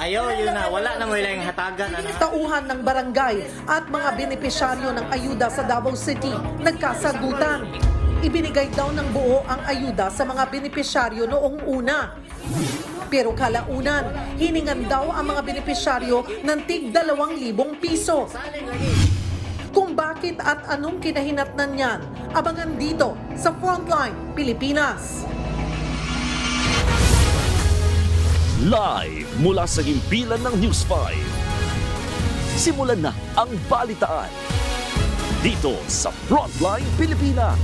Ayaw, yun na. Wala na mo ilang hatagan. Tauhan ng barangay at mga benepisyaryo ng ayuda sa Davao City nagkasagutan. Ibinigay daw ng buo ang ayuda sa mga benepisyaryo noong una. Pero kalaunan, hiningan daw ang mga benepisyaryo ng tig 2,000 piso. Kung bakit at anong kinahinatnan niyan, abangan dito sa Frontline Pilipinas. Live mula sa himpilan ng News 5. Simulan na ang balitaan dito sa Frontline Pilipinas.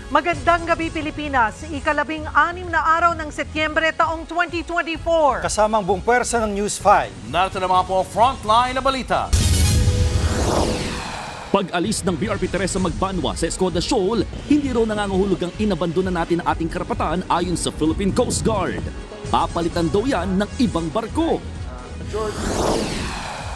Magandang gabi Pilipinas, ika-16 na araw ng Setyembre taong 2024. Kasamang buong pwersa ng News 5. Narito na mga po Frontline na balita. Pag-alis ng BRP Teresa Magbanwa sa Escoda Shoal, hindi raw nangangahulog ang inabandona natin ang ating karapatan ayon sa Philippine Coast Guard. Papalitan daw yan ng ibang barko.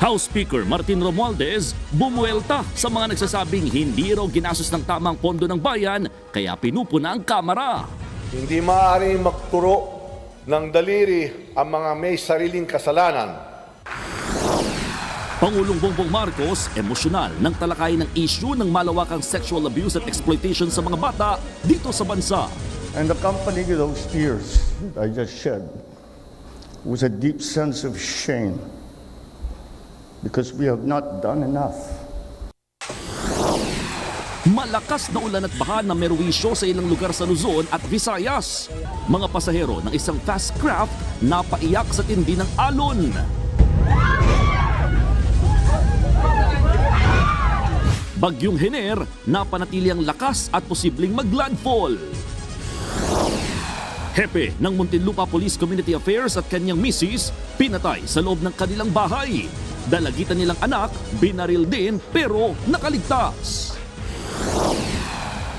House Speaker Martin Romualdez bumuelta sa mga nagsasabing hindi raw ginastos ng tamang pondo ng bayan kaya pinupuna ang Kamara. Hindi maaaring magturo ng daliri ang mga may sariling kasalanan. Pangulong Bongbong Marcos, emosyonal ng talakayin ng issue ng malawakang sexual abuse at exploitation sa mga bata dito sa bansa. And accompanying those tears that I just shed was a deep sense of shame because we have not done enough. Malakas na ulan at baha na merwisyo sa ilang lugar sa Luzon at Visayas. Mga pasahero ng isang fast craft napaiyak sa tindi ng alon. Bagyong Hener, napanatili ang lakas at posibleng maglandfall. Hepe ng Muntinlupa Police Community Affairs at kanyang misis, pinatay sa loob ng kanilang bahay. Dalagitan nilang anak, binaril din pero nakaligtas.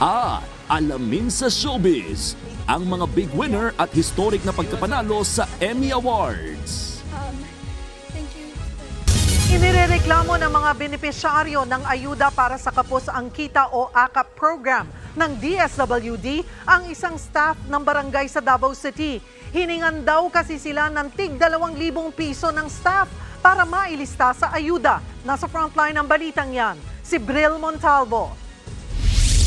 At alamin sa showbiz, ang mga big winner at historic na pagkapanalo sa Emmy Awards. Inirereklamo ng mga benepisyaryo ng ayuda para sa Kapos ang Kita o AKAP program ng DSWD ang isang staff ng barangay sa Davao City. Hiningan daw kasi sila ng tig 2,000 piso ng staff para mailista sa ayuda. Nasa frontline ng balitang yan, si Bril Montalvo.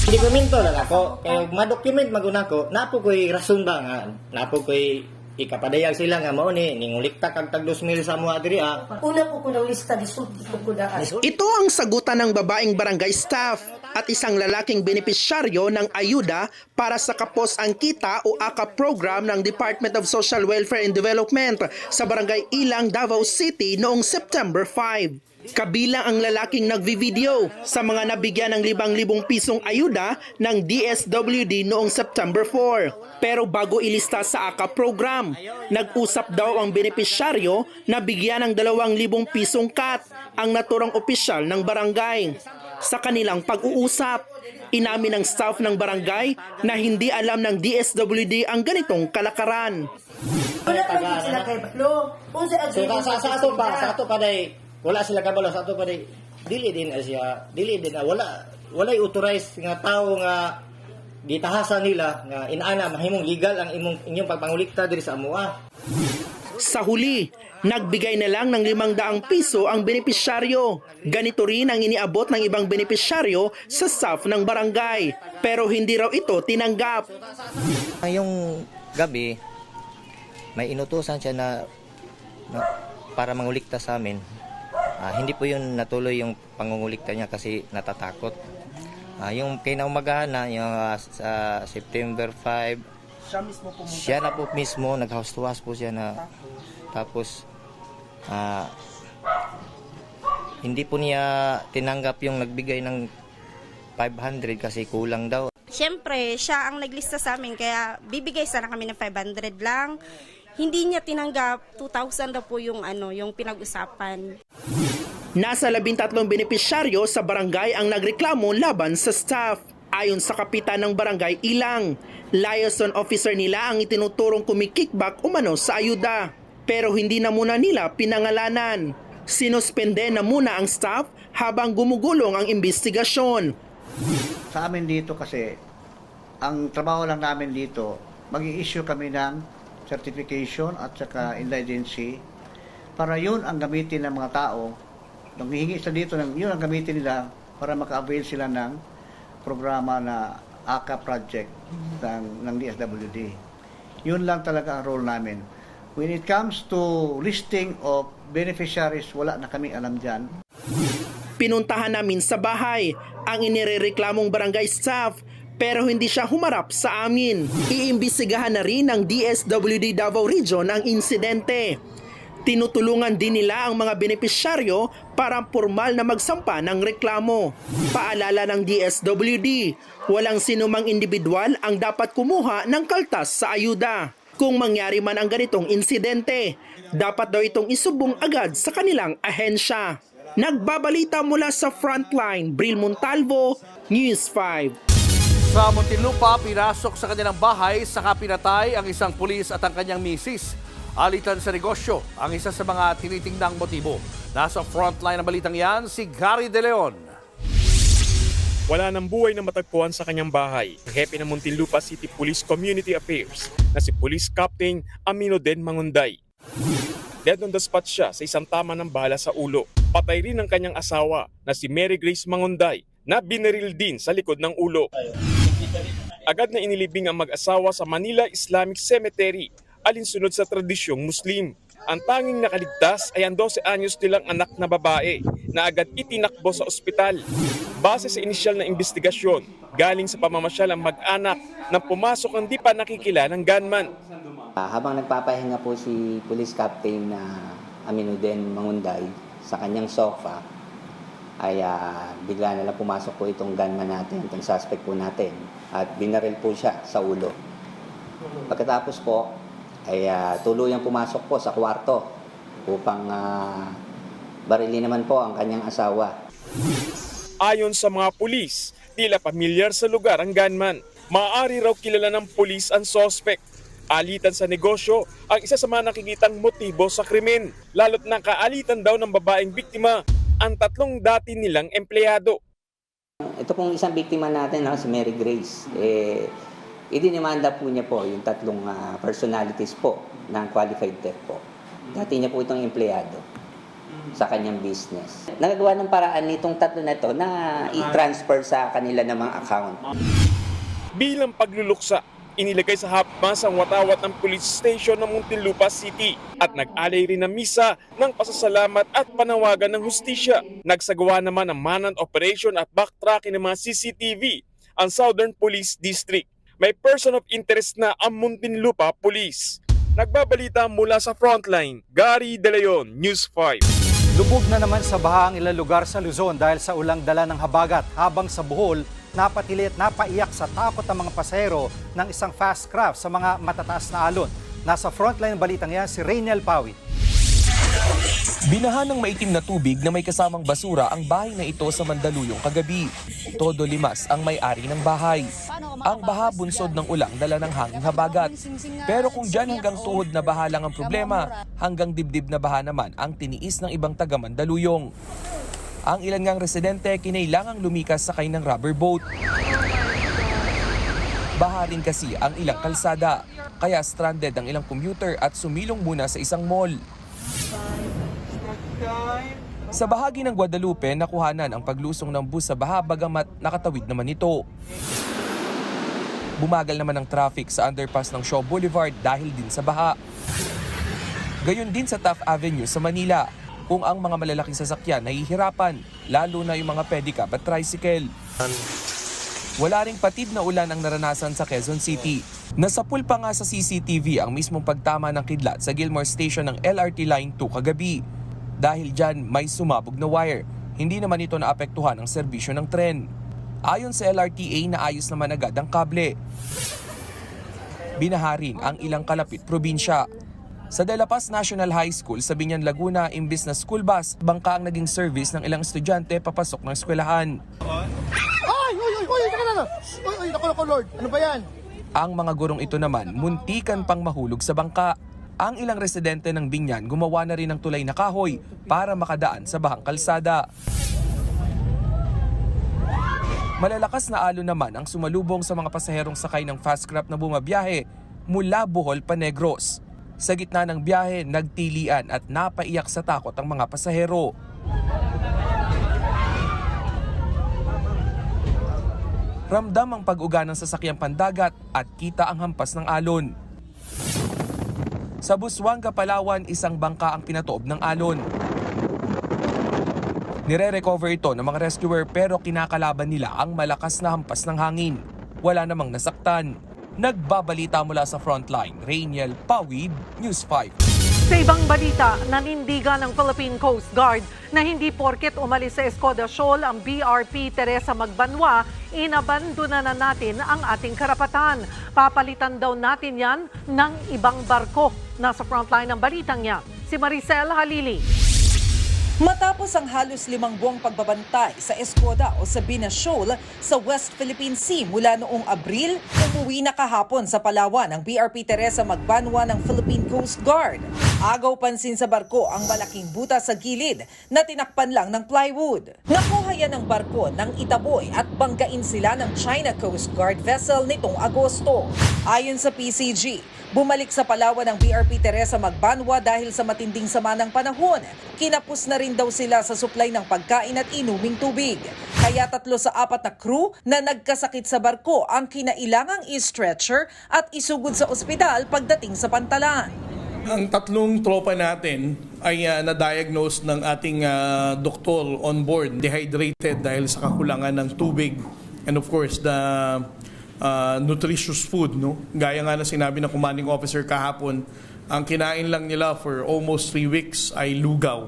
Dokumento lang ako. Kaya ma-document maguna ko, napo ko'y rason ba nga, napo ko'y ikapadayag sila nga mao ni ningulikta kag tag 2,000 sa mga diri Una po ko na lista gisulti ko ko daan. Ito ang sagutan ng babaeng barangay staff at isang lalaking benepisyaryo ng ayuda para sa Kapos ang Kita o AKAP program ng Department of Social Welfare and Development sa barangay Ilang, Davao City noong September 5. Kabilang ang lalaking nagvi-video sa mga nabigyan ng 5,000 pisong ayuda ng DSWD noong September 4. Pero bago ilista sa AKAP program, nag-usap daw ang benepisyaryo na bigyan ng 2,000 pisong cut ang naturang opisyal ng barangay. Sa kanilang pag-uusap, inamin ng staff ng barangay na hindi alam ng DSWD ang ganitong kalakaran. Wala pa din sila kay Baklo. So sa ato pa day wala sila kabalo sa ato pa day dili din siya dili din walay authorized nga tao nga gitahasan nila nga inaana mahimong legal ang inyong pagpangulikta diri sa amoa. Sa huli, nagbigay na lang ng 500 piso ang benepisyaryo. Ganito rin ang iniabot ng ibang benepisyaryo sa staff ng barangay. Pero hindi raw ito tinanggap. Ngayong gabi, may inutusan siya na para mangulikta sa amin. Hindi po yun natuloy yung pangungulikta niya kasi natatakot. Yung kinaumagahan na, yung sa September 5, siya na po mismo, nag-house to house po siya na tapos hindi po niya tinanggap yung nagbigay ng 500 kasi kulang daw. Siyempre, siya ang naglista sa amin kaya bibigay sana kami ng 500 lang. Hindi niya tinanggap, 2,000 daw po yung yung pinag-usapan. Nasa 13 benepisyaryo sa barangay ang nagreklamo laban sa staff. Ayon sa kapitan ng barangay Ilang, liaison officer nila ang itinuturong kumikickback umano sa ayuda. Pero hindi na muna nila pinangalanan. Sinuspende na muna ang staff habang gumugulong ang investigasyon. Sa amin dito kasi, ang trabaho lang namin dito mag-i-issue kami ng certification at saka indigency para yun ang gamitin ng mga tao. Nung hihingi sila dito, yun ang gamitin nila para maka-avail sila ng programa na ACA project ng DSWD. Yun lang talaga ang role namin. When it comes to listing of beneficiaries, wala na kaming alam dyan. Pinuntahan namin sa bahay ang inirereklamong barangay staff pero hindi siya humarap sa amin. Iimbestigahan na rin ng DSWD Davao Region ang insidente. Tinutulungan din nila ang mga benepisyaryo para formal na magsampa ng reklamo. Paalala ng DSWD, walang sinumang individual ang dapat kumuha ng kaltas sa ayuda. Kung mangyari man ang ganitong insidente, dapat daw itong isubong agad sa kanilang ahensya. Nagbabalita mula sa Frontline, Bril Montalvo, News 5. Sa Muntinlupa, pinasok sa kanilang bahay saka pinatay ang isang pulis at ang kanyang misis. Alitan sa negosyo ang isa sa mga tinitingnang motibo. Nasa frontline ng balitang yan, si Gary De Leon. Wala ng buhay na matagpuan sa kanyang bahay ang hepe ng Muntinlupa City Police Community Affairs na si Police Captain Amino Den Mangunday. Dead on the spot siya sa isang tama ng bala sa ulo. Patay rin ang kanyang asawa na si Mary Grace Mangunday na binaril din sa likod ng ulo. Agad na inilibing ang mag-asawa sa Manila Islamic Cemetery alinsunod sa tradisyong Muslim. Ang tanging nakaligtas ay ang 12 anyos nilang anak na babae na agad itinakbo sa ospital. Base sa inisyal na investigasyon, galing sa pamamasyal ang mag-anak nang pumasok ang di pa nakikilalang gunman. Habang nagpapahinga po si Police Captain Amino Den Mangunday sa kanyang sofa, ay bigla na lang pumasok po itong gunman natin, itong suspect po natin, at binaril po siya sa ulo. Pagkatapos po, ay tuluyang pumasok po sa kwarto upang barilin naman po ang kanyang asawa. Ayon sa mga pulis, tila pamilyar sa lugar ang gunman. Maaari raw kilala ng pulis ang suspect. Alitan sa negosyo ang isa sa mga nakikitang motibo sa krimen. Lalo't nakaalitan daw ng babaeng biktima ang 3 dati nilang empleyado. Ito pong isang biktima natin, si Mary Grace, idinimanda po niya po yung 3 personalities po ng qualified theft po. Dati niya po itong empleyado sa kanyang business. Nagagawa ng paraan nitong 3 na ito na i-transfer sa kanila ng mga account. Bilang pagluluksa, inilagay sa hapmas ang watawat ng police station ng Muntinlupa City at nag-alay rin ng misa ng pasasalamat at panawagan ng hustisya. Nagsagawa naman ng manhunt operation at backtracking ng mga CCTV ang Southern Police District. May person of interest na ang Muntinlupa Police. Nagbabalita mula sa Frontline, Gary De Leon, News 5. Lubog na naman sa baha ang ilang lugar sa Luzon dahil sa ulang dala ng habagat, habang sa Bohol, napatili at napaiyak sa takot ang mga pasahero ng isang fast craft sa mga matataas na alon. Nasa Frontline balitang yan si Rainiel Pawit. Binahan ng maitim na tubig na may kasamang basura ang bahay na ito sa Mandaluyong kagabi. Todo limas ang may-ari ng bahay. Ang baha bunsod ng ulang dala ng hanging habagat. Pero kung dyan hanggang tuhod na baha lang ang problema, hanggang dibdib na baha naman ang tiniis ng ibang taga Mandaluyong. Ang ilan ngang residente kinailangang lumikas sakay ng rubber boat. Baha rin kasi ang ilang kalsada, kaya stranded ang ilang commuter at sumilong muna sa isang mall. Sa bahagi ng Guadalupe, nakuhanan ang paglusong ng bus sa baha bagamat nakatawid naman ito. Bumagal naman ang traffic sa underpass ng Shaw Boulevard dahil din sa baha. Gayon din sa Taft Avenue sa Manila, kung ang mga malalaking sasakyan nahihirapan, lalo na yung mga pedicab at tricycle. Wala ring patid na ulan ang naranasan sa Quezon City. Nasapul pa nga sa CCTV ang mismong pagtama ng kidlat sa Gilmore Station ng LRT Line 2 kagabi. Dahil dyan may sumabog na wire, hindi naman ito naapektuhan ang serbisyo ng tren. Ayon sa LRTA, naayos naman agad ang kable. Binaharin ang ilang kalapit probinsya. Sa De La Paz National High School sa Binyan, Laguna, imbis na school bus, bangka ang naging service ng ilang estudyante papasok ng eskwelahan. Lord, ano ba yan? Ang mga gurong ito naman, muntikan pang mahulog sa bangka. Ang ilang residente ng Binyan gumawa na rin ng tulay na kahoy para makadaan sa bahang kalsada. Malalakas na alon naman ang sumalubong sa mga pasaherong sakay ng fast craft na bumabiyahe mula Bohol pa Negros. Sa gitna ng biyahe, nagtilian at napaiyak sa takot ang mga pasahero. Ramdam ang pag-uga ng sasakyang pandagat at kita ang hampas ng alon. Sa Busuanga, Palawan, isang bangka ang pinatoob ng alon. Nire-recover ito ng mga rescuer pero kinakalaban nila ang malakas na hampas ng hangin. Wala namang nasaktan. Nagbabalita mula sa frontline, Rainiel Pawid, News 5. Sa ibang balita, nanindigan ng Philippine Coast Guard na hindi porket umalis sa Escoda Shoal ang BRP Teresa Magbanwa, inabandona na natin ang ating karapatan. Papalitan daw natin yan ng ibang barko. Nasa frontline ng balitang niya, si Maricel Halili. Matapos ang halos 5 buwang pagbabantay sa Escoda o Sabina Shoal sa West Philippine Sea mula noong Abril, umuwi na kahapon sa Palawan ang BRP Teresa Magbanwa ng Philippine Coast Guard. Agaw pansin sa barko ang malaking butas sa gilid na tinakpan lang ng plywood. Nakuha yan ng barko ng Itaboy at banggain sila ng China Coast Guard vessel nitong Agosto. Ayon sa PCG, bumalik sa Palawan ang BRP Teresa Magbanwa dahil sa matinding sama ng panahon. Kinapos na rin daw sila sa supply ng pagkain at inuming tubig. Kaya 3 sa 4 na crew na nagkasakit sa barko ang kinailangang i-stretcher at isugod sa ospital pagdating sa Pantalan. Ang 3 tropa natin ay na-diagnose ng ating doktor on board, dehydrated dahil sa kakulangan ng tubig and of course the nutritious food, no? Gaya nga na sinabi ng commanding officer kahapon, ang kinain lang nila for almost 3 weeks ay lugaw.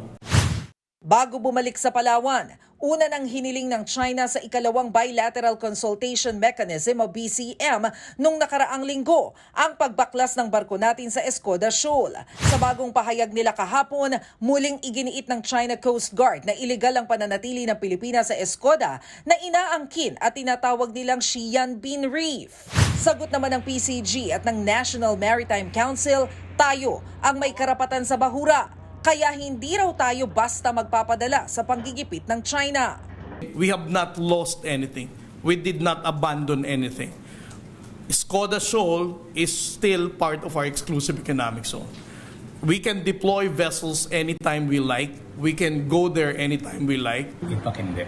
Bago bumalik sa Palawan, una nang hiniling ng China sa ikalawang Bilateral Consultation Mechanism o BCM nung nakaraang linggo ang pagbaklas ng barko natin sa Escoda Shoal. Sa bagong pahayag nila kahapon, muling iginiit ng China Coast Guard na iligal ang pananatili ng Pilipinas sa Escoda na inaangkin at tinatawag nilang Xi'an Bin Reef. Sagot naman ng PCG at ng National Maritime Council, tayo ang may karapatan sa bahura. Kaya hindi raw tayo basta magpapadala sa panggigipit ng China. We have not lost anything. We did not abandon anything. Escoda Shoal is still part of our exclusive economic zone. We can deploy vessels anytime we like. We can go there anytime we like. Ipak hindi.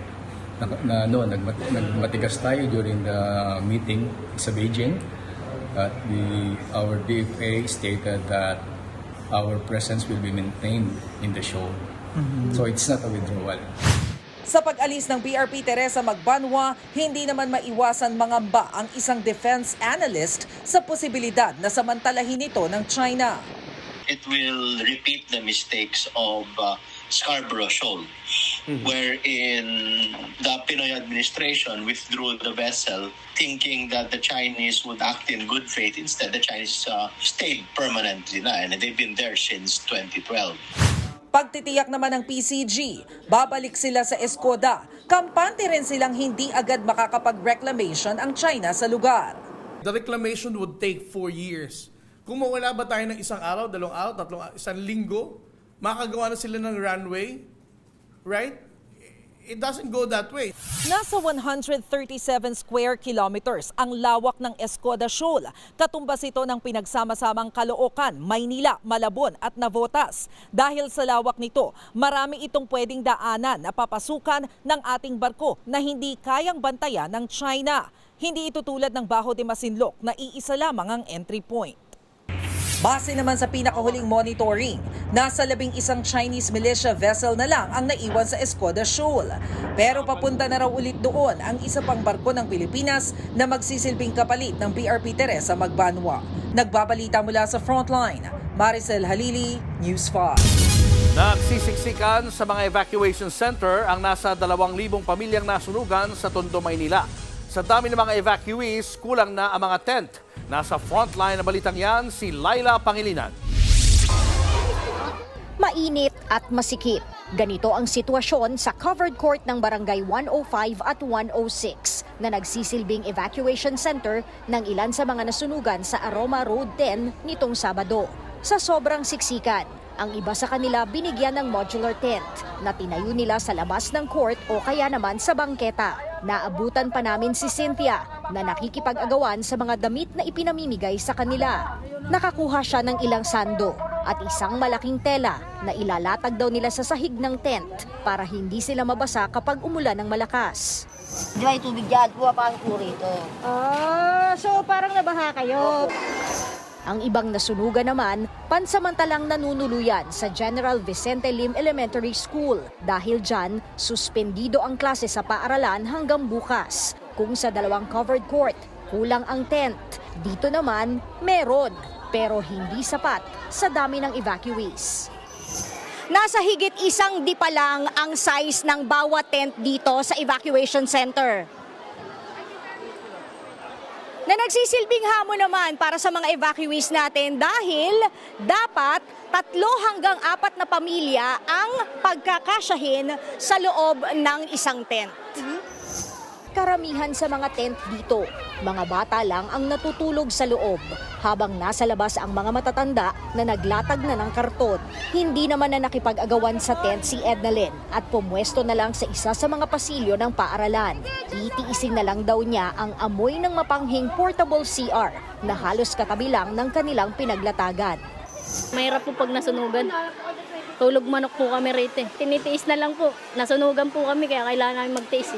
Nagmatigas tayo during the meeting sa Beijing. Our DFA stated that our presence will be maintained in the shoal. So it's not a withdrawal. Sa pag-alis ng BRP Teresa Magbanwa, hindi naman maiwasan mangamba ang isang defense analyst sa posibilidad na samantalahin ito ng China. It will repeat the mistakes of Scarborough Shoal, wherein the Pinoy administration withdrew the vessel thinking that the Chinese would act in good faith. Instead, the Chinese stayed permanently na, and they've been there since 2012. Pagtitiyak naman ng PCG, babalik sila sa Escoda. Kampante rin silang hindi agad makakapag-reclamation ang China sa lugar. The reclamation would take 4 years. Kung mawala ba tayo ng 1 araw, 2 araw, 3 1 linggo, makagawa na sila ng runway, right? It doesn't go that way. Nasa 137 square kilometers ang lawak ng Escoda Shoal. Katumbas ito ng pinagsama-samang Caloocan, Maynila, Malabon at Navotas. Dahil sa lawak nito, marami itong pwedeng daanan na papasukan ng ating barko na hindi kayang bantayan ng China. Hindi ito tulad ng Bajo de Masinloc na iisa lamang ang entry point. Base naman sa pinakahuling monitoring, nasa 11 Chinese militia vessel na lang ang naiwan sa Escoda Shoal. Pero papunta na raw ulit doon ang isa pang barko ng Pilipinas na magsisilbing kapalit ng BRP Teresa Magbanwa. Nagbabalita mula sa Frontline, Maricel Halili, News 5. Nagsisiksikan sa mga evacuation center ang nasa 2,000 pamilyang nasunugan sa Tondo, Maynila. Sa dami ng mga evacuees, kulang na ang mga tent. Nasa frontline na balitang yan, si Laila Pangilinan. Mainit at masikip. Ganito ang sitwasyon sa covered court ng Barangay 105 at 106 na nagsisilbing evacuation center ng ilan sa mga nasunugan sa Aroma Road 10 nitong Sabado. Sa sobrang siksikan, ang iba sa kanila binigyan ng modular tent na tinayo nila sa labas ng court o kaya naman sa bangketa. Naabutan pa namin si Cynthia na nakikipag-agawan sa mga damit na ipinamimigay sa kanila. Nakakuha siya ng ilang sando at isang malaking tela na ilalatag daw nila sa sahig ng tent para hindi sila mabasa kapag umulan ng malakas. Di ba yung tubig dyan? Pumapasok po rito. So parang nabaha kayo. Ang ibang nasunugan naman, pansamantalang nanunuluyan sa General Vicente Lim Elementary School. Dahil dyan, suspendido ang klase sa paaralan hanggang bukas. Kung sa 2 covered court, kulang ang tent. Dito naman, meron, pero hindi sapat sa dami ng evacuees. Nasa higit 1 di pa lang ang size ng bawat tent dito sa evacuation center. Na nagsisilbing hamon naman para sa mga evacuees natin dahil dapat 3 hanggang 4 na pamilya ang pagkakasyahin sa loob ng isang tent. Karamihan sa mga tent dito, mga bata lang ang natutulog sa loob, habang nasa labas ang mga matatanda na naglatag na ng karton. Hindi naman na nakipag-agawan sa tent si Ednalyn at pumwesto na lang sa isa sa mga pasilyo ng paaralan. Itiisin na lang daw niya ang amoy ng mapanghing portable CR na halos katabi lang ng kanilang pinaglatagan. Mahirap po pag nasunugan. Tulog manok po kami rito. Tinitiis na lang po. Nasunugan po kami kaya kailangan namin magtiis.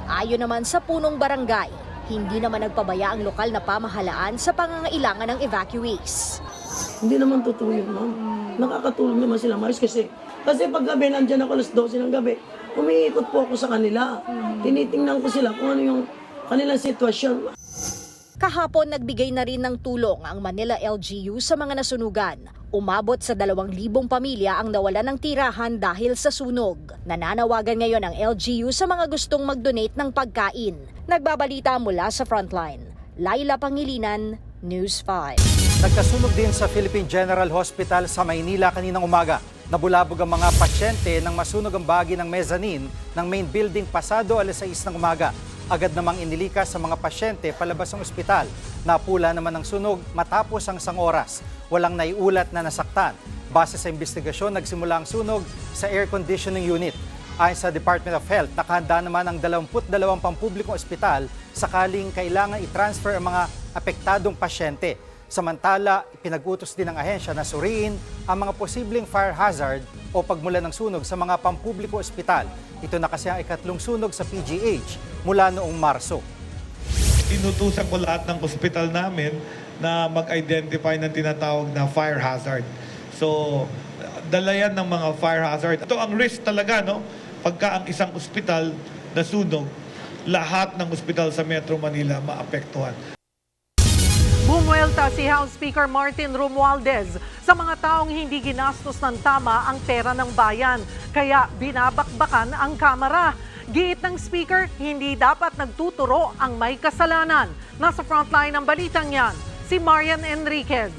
Ayon naman sa punong barangay, hindi naman nagpabaya ang lokal na pamahalaan sa pangangailangan ng evacuees. Hindi naman totoo yun, ma'am. Nakakatulong naman sila, Maris, kasi pag gabi, nandyan ako 12:00 ng gabi, umiikot po ako sa kanila. Tinitingnan ko sila kung ano yung kanilang sitwasyon. Kahapon nagbigay na rin ng tulong ang Manila LGU sa mga nasunugan. Umabot sa 2,000 pamilya ang nawalan ng tirahan dahil sa sunog. Nananawagan ngayon ang LGU sa mga gustong mag-donate ng pagkain. Nagbabalita mula sa Frontline. Laila Pangilinan, News 5. Nagkasunog din sa Philippine General Hospital sa Maynila kaninang umaga. Nabulabog ang mga pasyente nang masunog ang bahagi ng mezzanine ng main building pasado 6:00 ng umaga. Agad namang inilikas sa mga pasyente palabas ng ospital. Napula naman ang sunog matapos ang 1 oras. Walang naiulat na nasaktan. Base sa investigasyon, nagsimula ang sunog sa air conditioning unit. Ayon sa Department of Health, nakahanda naman ang 22 pampublikong ospital sakaling kailangan i-transfer ang mga apektadong pasyente. Samantala, pinag-utos din ng ahensya na suriin ang mga posibleng fire hazard o pagmula ng sunog sa mga pampublikong ospital. Ito na kasi ang ikatlong sunog sa PGH mula noong Marso. Inutusan ko lahat ng ospital namin na mag-identify ng tinatawag na fire hazard. So, dala yan ng mga fire hazard. Ito ang risk talaga, no? Pagka ang isang ospital nasunog, lahat ng ospital sa Metro Manila maapektuhan. Bumuelta si House Speaker Martin Romualdez sa mga taong hindi ginastos ng tama ang pera ng bayan, kaya binabakbakan ang Kamara. Giit ng Speaker, hindi dapat nagtuturo ang may kasalanan. Nasa frontline ng balitang yan, si Marian Enriquez.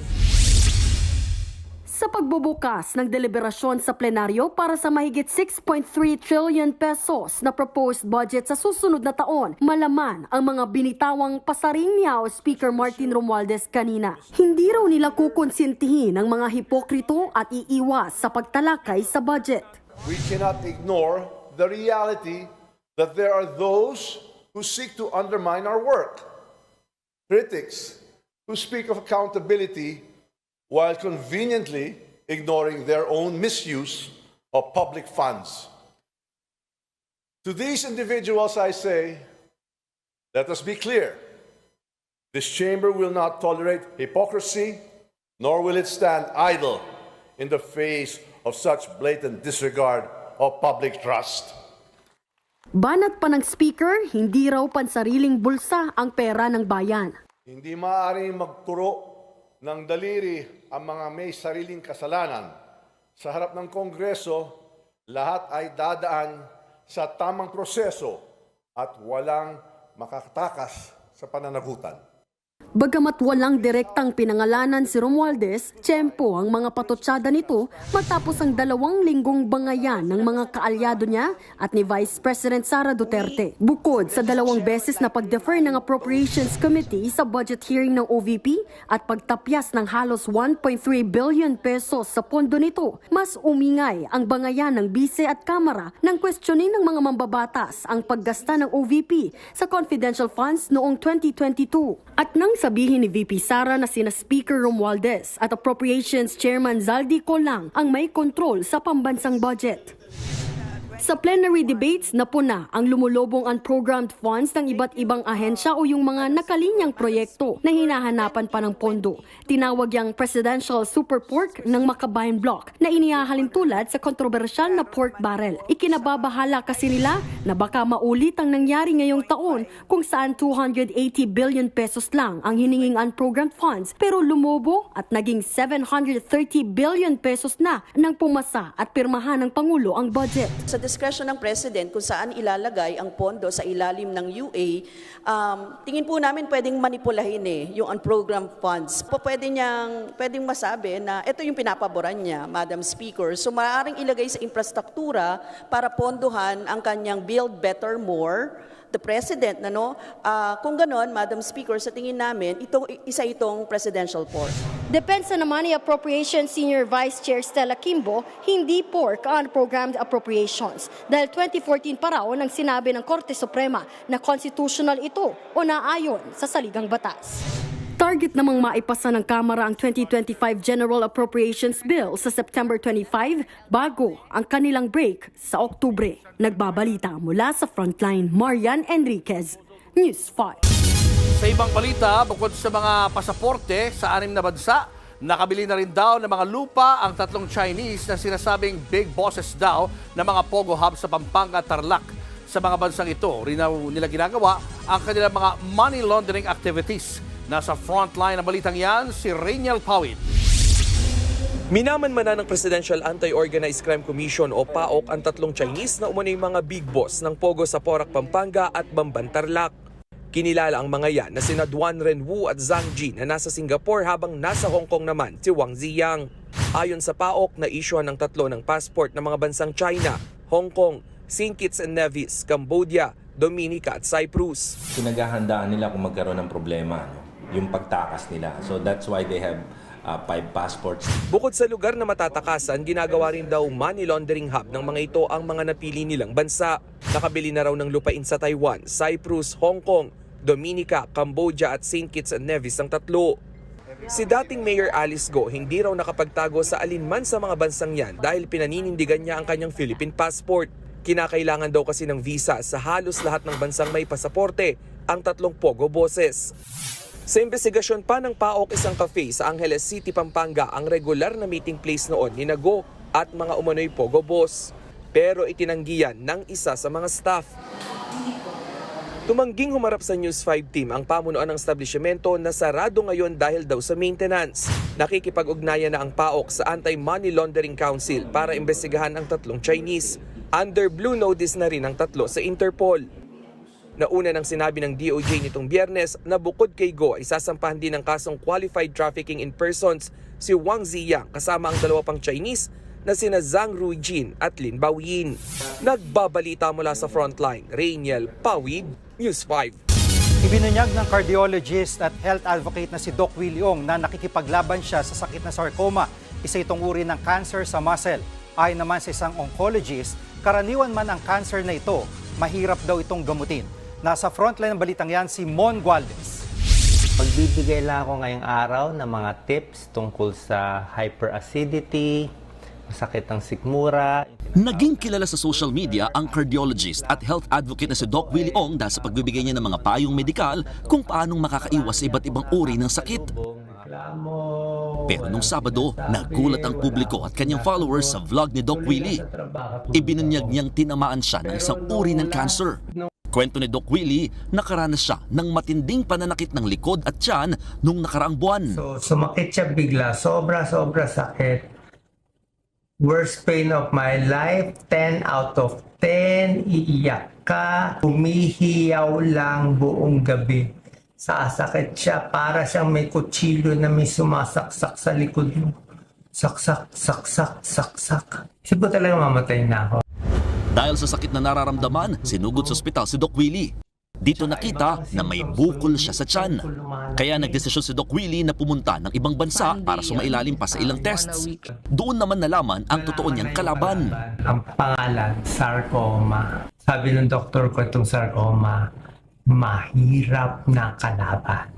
Sa pagbubukas ng deliberasyon sa plenaryo para sa mahigit 6.3 trillion pesos na proposed budget sa susunod na taon, malaman ang mga binitawang pasaring ni House Speaker Martin Romualdez kanina. Hindi raw nila kukonsintihin ang mga hipokrito at iiwas sa pagtalakay sa budget. We cannot ignore the reality that there are those who seek to undermine our work. Critics who speak of accountability while conveniently ignoring their own misuse of public funds. To these individuals, I say, let us be clear. This chamber will not tolerate hypocrisy, nor will it stand idle in the face of such blatant disregard of public trust. Banat pa ng Speaker, hindi raw pansariling bulsa ang pera ng bayan. Hindi maaaring magturo ng daliri ang mga may sariling kasalanan. Sa harap ng Kongreso, lahat ay dadaan sa tamang proseso at walang makatakas sa pananagutan. Bagamat walang direktang pinangalanan si Romualdez, tiyempo ang mga patotsada nito matapos ang 2 linggong bangayan ng mga kaalyado niya at ni Vice President Sara Duterte. Bukod sa 2 beses na pag-defer ng Appropriations Committee sa budget hearing ng OVP at pagtapyas ng halos 1.3 billion pesos sa pondo nito, mas umingay ang bangayan ng bise at kamara nang questionin ng mga mambabatas ang paggasta ng OVP sa confidential funds noong 2022. At nang sabihin ni VP Sara na sina Speaker Romualdez at Appropriations Chairman Zaldi Colang ang may kontrol sa pambansang budget. Sa plenary debates, napuna ang lumulobong unprogrammed funds ng iba't ibang ahensya o yung mga nakalinyang proyekto na hinahanapan pa ng pondo. Tinawag yang Presidential Super Pork ng Makabayan Block na inihahalin tulad sa kontrobersyal na pork barrel. Ikinababahala kasi nila na baka maulit ang nangyari ngayong taon kung saan 280 billion pesos lang ang hininging unprogrammed funds pero lumobo at naging 730 billion pesos na nang pumasa at pirmahan ng Pangulo ang budget. Sa discretion ng President kung saan ilalagay ang pondo sa ilalim ng UA, tingin po namin pwedeng manipulahin yung unprogrammed funds. Pwedeng masabi na ito yung pinapaboran niya, Madam Speaker. So maaaring ilagay sa infrastruktura para pondohan ang kanyang Build Better More, the President, kung ganon, Madam Speaker, sa tingin namin, isa itong presidential pork. Depensa naman ni Appropriations Senior Vice Chair Stella Kimbo, hindi pork ang unprogrammed appropriations. Dahil 2014 pa raw nang sinabi ng Korte Suprema na constitutional ito o naayon sa saligang batas. Target namang maipasa ng Kamara ang 2025 General Appropriations Bill sa September 25 bago ang kanilang break sa Oktubre. Nagbabalita mula sa Frontline, Marian Enriquez, News 5. Sa ibang balita, bukod sa mga pasaporte sa 6 na bansa, nakabili na rin daw ng mga lupa ang 3 Chinese na sinasabing big bosses daw ng mga Pogo Hub sa Pampanga at Tarlac. Sa mga bansang ito, rin nila ginagawa ang kanilang mga money laundering activities. Nasa frontline ng balitang yan, si Rainiel Pawid. Minamanmana ng Presidential Anti-Organized Crime Commission o PAOK ang 3 Chinese na umano'y mga big boss ng Pogo sa Porac, Pampanga at Bamban, Tarlac. Kinilala ang mga yan na sina Duan Renwu at Zhang Ji na nasa Singapore habang nasa Hong Kong naman si Wang Ziyang. Ayon sa PAOK, na-issuehan ng 3 ng passport ng mga bansang China, Hong Kong, St. Kitts and Nevis, Cambodia, Dominica at Cyprus. Pinaghahandaan nila kung magkaroon ng problema, yung pagtakas nila. So that's why they have 5 passports. Bukod sa lugar na matatakasan, ginagawa rin daw money laundering hub ng mga ito ang mga napili nilang bansa. Nakabili na raw ng lupain sa Taiwan, Cyprus, Hong Kong, Dominica, Cambodia at St. Kitts and Nevis ang 3. Si dating Mayor Alice Go hindi raw nakapagtago sa alinman sa mga bansang yan dahil pinaninindigan niya ang kanyang Philippine passport. Kinakailangan daw kasi ng visa sa halos lahat ng bansang may pasaporte ang 3 Pogo bosses. Sa investigasyon pa ng PAOK, isang cafe sa Angeles City, Pampanga ang regular na meeting place noon ni Go at mga umano'y Pogo boss. Pero itinanggihan ng isa sa mga staff. Tumangging humarap sa News 5 team ang pamunuan ng establishmento na sarado ngayon dahil daw sa maintenance. Nakikipag-ugnayan na ang PAOK sa Anti-Money Laundering Council para imbestigahan ang 3 Chinese. Under blue notice na rin ang 3 sa Interpol. Nauna nang sinabi ng DOJ nitong Biyernes na bukod kay Go ay sasampahan din ng kasong qualified trafficking in persons si Wang Ziyang kasama ang 2 pang Chinese na sina Zhang Ruijin at Lin Baoyin. Nagbabalita mula sa Frontline, Rainiel Pawid, News 5. Ibinunyag ng cardiologist at health advocate na si Doc Willie Ong na nakikipaglaban siya sa sakit na sarcoma, isa itong uri ng cancer sa muscle. Ayon naman sa isang oncologist, karaniwan man ang cancer na ito, mahirap daw itong gamutin. Nasa frontline ng balitang yan si Mon Gualdes. Pagbibigay lang ako ngayong araw ng mga tips tungkol sa hyperacidity, masakit ang sikmura. Naging kilala sa social media ang cardiologist at health advocate na si Doc Willie Ong dahil sa pagbibigay niya ng mga payong medikal kung paanong makakaiwas sa iba't ibang uri ng sakit. Pero nung Sabado, nagulat ang publiko at kanyang followers sa vlog ni Doc Willie. Ibinunyag niyang tinamaan siya ng isang uri ng cancer. Kwento ni Doc Willie, nakaranas siya ng matinding pananakit ng likod at tiyan nung nakaraang buwan. So, sumakit siya bigla. Sobra sakit. Worst pain of my life, 10 out of 10. Iiyak ka. Humihiyaw lang buong gabi. Sasakit siya para siyang may kutsilyo na may sumasaksak sa likod mo. Saksak, saksak, saksak. Siguro talaga mamatay na ako. Dahil sa sakit na nararamdaman, sinugod sa ospital si Doc Willie. Dito nakita na may bukol siya sa tiyan. Kaya nagdesisyon si Doc Willie na pumunta ng ibang bansa para sumailalim pa sa ilang tests. Doon naman nalaman ang totoo niyang kalaban. Ang pangalan, sarcoma. Sabi ng doktor ko itong sarcoma, mahirap na kalaban.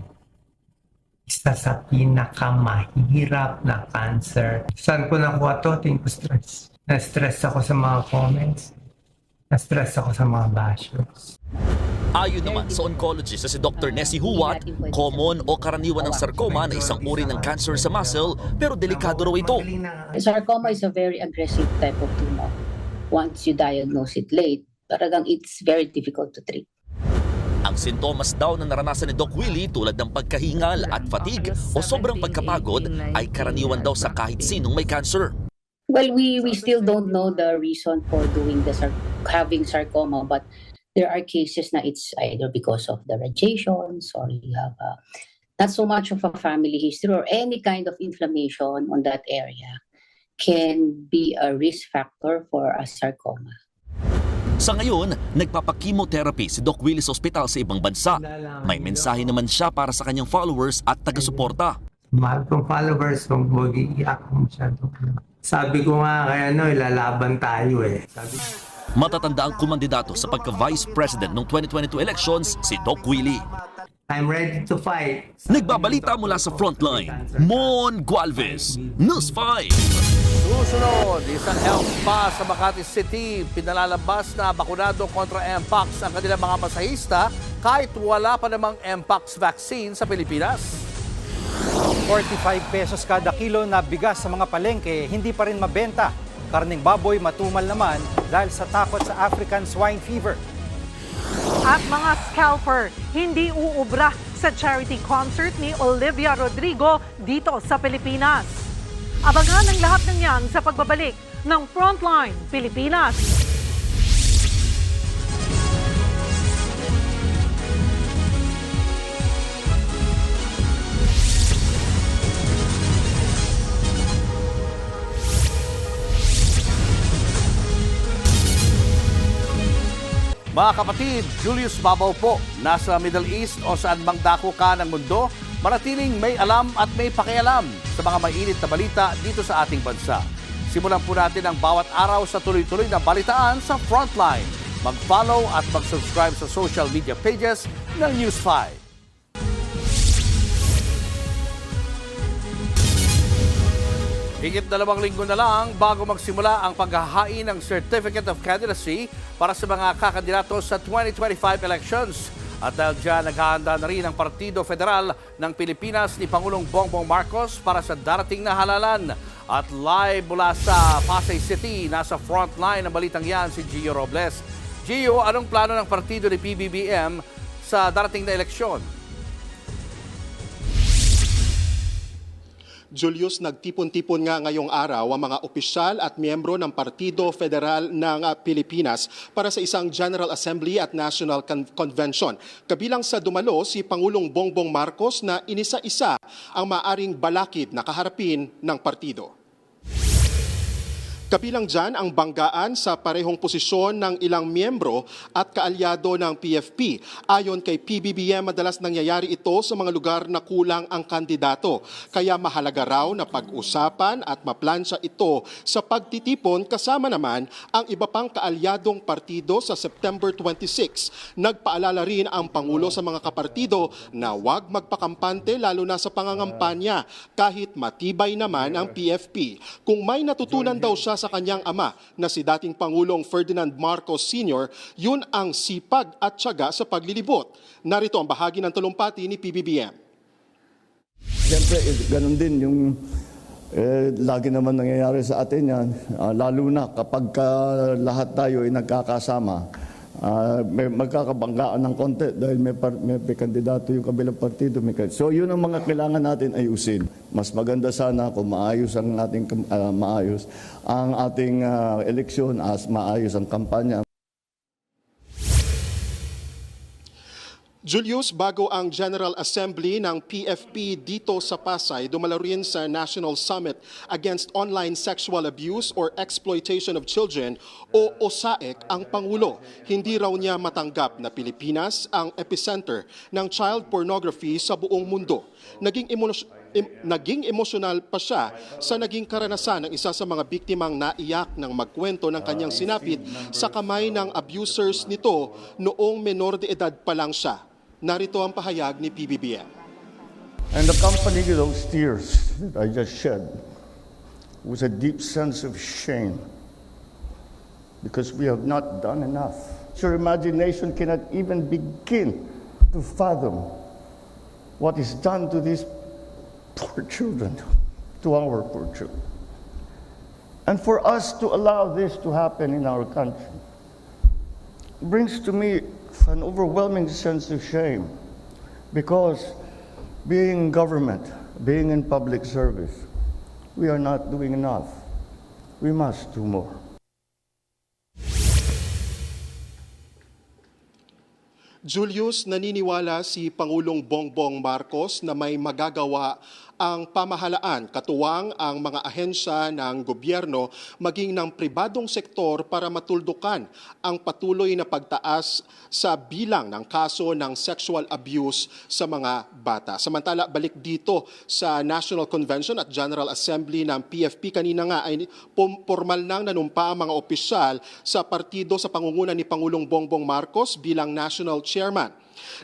Isa sa pinakamahirap na cancer. Saan ko nakuha to? Tingin ko stress. Na-stress ako sa mga comments. Na-stress ako sa mga bashers. Ayon naman sa oncologist na si Dr. Nessie Huwat, common o karaniwan ng sarcoma na isang uri ng cancer sa muscle pero delikado raw ito. Sarcoma is a very aggressive type of tumor. Once you diagnose it late, talagang it's very difficult to treat. Ang sintomas daw na naranasan ni Doc Willie tulad ng pagkahingal at fatigue o sobrang pagkapagod ay karaniwan daw sa kahit sinong may cancer. Well, we still don't know the reason for doing having sarcoma, but there are cases na it's either because of the radiations or you have not so much of a family history or any kind of inflammation on that area can be a risk factor for a sarcoma. Sa ngayon, nagpapakimotherapy si Doc Willie sa ospital sa ibang bansa. May mensahe naman siya para sa kanyang followers at taga-suporta. Mahal kong followers, kung mag-iiyak ko masyado. Sabi ko nga kaya ilalaban tayo eh. Matatanda ang kumandidato sa pagka-Vice President ng 2022 elections, si Doc Willie. I'm ready to fight. Nagbabalita mula sa Frontline, Mon Gualvez, News 5. Susunod, isang health spa sa Makati City. Pinalalabas na bakunado kontra Mpox ang kanilang mga masahista kahit wala pa namang Mpox vaccine sa Pilipinas. 45 pesos kada kilo na bigas sa mga palengke, hindi pa rin mabenta. Karning baboy matumal naman dahil sa takot sa African swine fever. At mga scalper, hindi uubra sa charity concert ni Olivia Rodrigo dito sa Pilipinas. Abangan ang lahat ng yan sa pagbabalik ng Frontline Pilipinas. Mga kapatid, Julius Babaw po, nasa Middle East o saan mang dako ka ng mundo, manatiling may alam at may pakialam sa mga mainit na balita dito sa ating bansa. Simulan po natin ang bawat araw sa tuloy-tuloy na balitaan sa Frontline. Mag-follow at mag-subscribe sa social media pages ng News 5. Higit 2 linggo na lang bago magsimula ang paghahain ng Certificate of Candidacy para sa mga kakandidato sa 2025 elections. At dahil dyan, naghahanda na rin ang Partido Federal ng Pilipinas ni Pangulong Bongbong Marcos para sa darating na halalan. At live mula sa Pasay City, nasa frontline ng balitang yan si Gio Robles. Gio, anong plano ng partido ni PBBM sa darating na eleksyon? Julius, nagtipon-tipon nga ngayong araw ang mga opisyal at miyembro ng Partido Federal ng Pilipinas para sa isang General Assembly at National Convention. Kabilang sa dumalo si Pangulong Bongbong Marcos na inisa-isa ang maaring balakid na kaharapin ng partido. Kabilang dyan ang banggaan sa parehong posisyon ng ilang miyembro at kaalyado ng PFP. Ayon kay PBBM, madalas nangyayari ito sa mga lugar na kulang ang kandidato. Kaya mahalaga raw na pag-usapan at maplansya ito sa pagtitipon kasama naman ang iba pang kaalyadong partido sa September 26. Nagpaalala rin ang Pangulo sa mga kapartido na huwag magpakampante lalo na sa pangangampanya kahit matibay naman ang PFP. Kung may natutunan daw siya sa kanyang ama na si dating Pangulong Ferdinand Marcos Sr., yun ang sipag at tiyaga sa paglilibot. Narito ang bahagi ng talumpati ni PBBM. Siyempre, ganun din yung lagi naman nangyayari sa atin yan, lalo na kapag lahat tayo ay nagkakasama. May magkakabanggaan ng konti dahil may kandidato yung kabilang partido. So yun ang mga kailangan natin ayusin. Mas maganda sana kung maayos ang ating eleksyon, maayos ang kampanya. Julius, bago ang General Assembly ng PFP dito sa Pasay, dumalo rin sa National Summit Against Online Sexual Abuse or Exploitation of Children o OSAEC ang Pangulo. Hindi raw niya matanggap na Pilipinas ang epicenter ng child pornography sa buong mundo. Naging emosyonal pa siya sa naging karanasan ng isa sa mga biktimang naiyak ng magkwento ng kanyang sinapit sa kamay ng abusers nito noong menor de edad pa lang siya. Narito ang pahayag ni PBBM. And accompanying those tears that I just shed was a deep sense of shame because we have not done enough. Your imagination cannot even begin to fathom what is done to these poor children, to our poor children. And for us to allow this to happen in our country brings to me an overwhelming sense of shame because being in government, being in public service, we are not doing enough. We must do more. Julius, naniniwala si Pangulong Bongbong Marcos na may magagawa ang pamahalaan, katuwang ang mga ahensya ng gobyerno maging ng pribadong sektor para matuldukan ang patuloy na pagtaas sa bilang ng kaso ng sexual abuse sa mga bata. Samantala, balik dito sa National Convention at General Assembly ng PFP, kanina nga ay formal nang nanumpa ang mga opisyal sa partido sa pangunguna ni Pangulong Bongbong Marcos bilang National Chairman.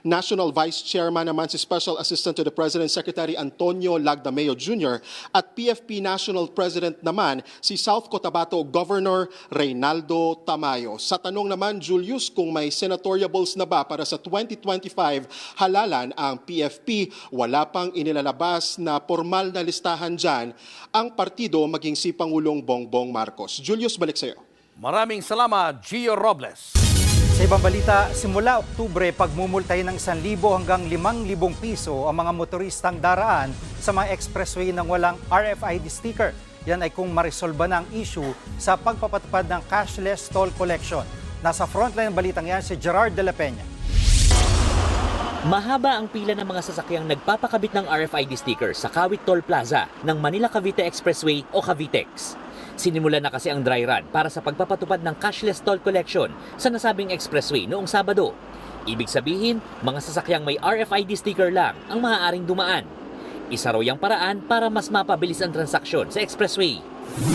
National Vice Chairman naman si Special Assistant to the President Secretary Antonio Lagdameo Jr. at PFP National President naman si South Cotabato Governor Reynaldo Tamayo. Sa tanong naman, Julius, kung may senatoriables na ba para sa 2025 halalan ang PFP, wala pang inilalabas na formal na listahan dyan ang partido maging si Pangulong Bongbong Marcos. Julius, balik sa iyo. Maraming salamat, Gio Robles. Sa ibang balita, simula Oktubre, pagmumultahin ng 1,000 hanggang 5,000 piso ang mga motoristang daraan sa mga expressway ng walang RFID sticker. Yan ay kung marisolba na ang issue sa pagpapatupad ng cashless toll collection. Nasa frontline ng balitang yan si Gerard de la Peña. Mahaba ang pila ng mga sasakyang nagpapakabit ng RFID sticker sa Kawit Toll Plaza ng Manila-Cavite Expressway o Cavitex. Sinimula na kasi ang dry run para sa pagpapatupad ng cashless toll collection sa nasabing expressway noong Sabado. Ibig sabihin, mga sasakyang may RFID sticker lang ang maaaring dumaan. Isa raw yung paraan para mas mapabilis ang transaksyon sa expressway.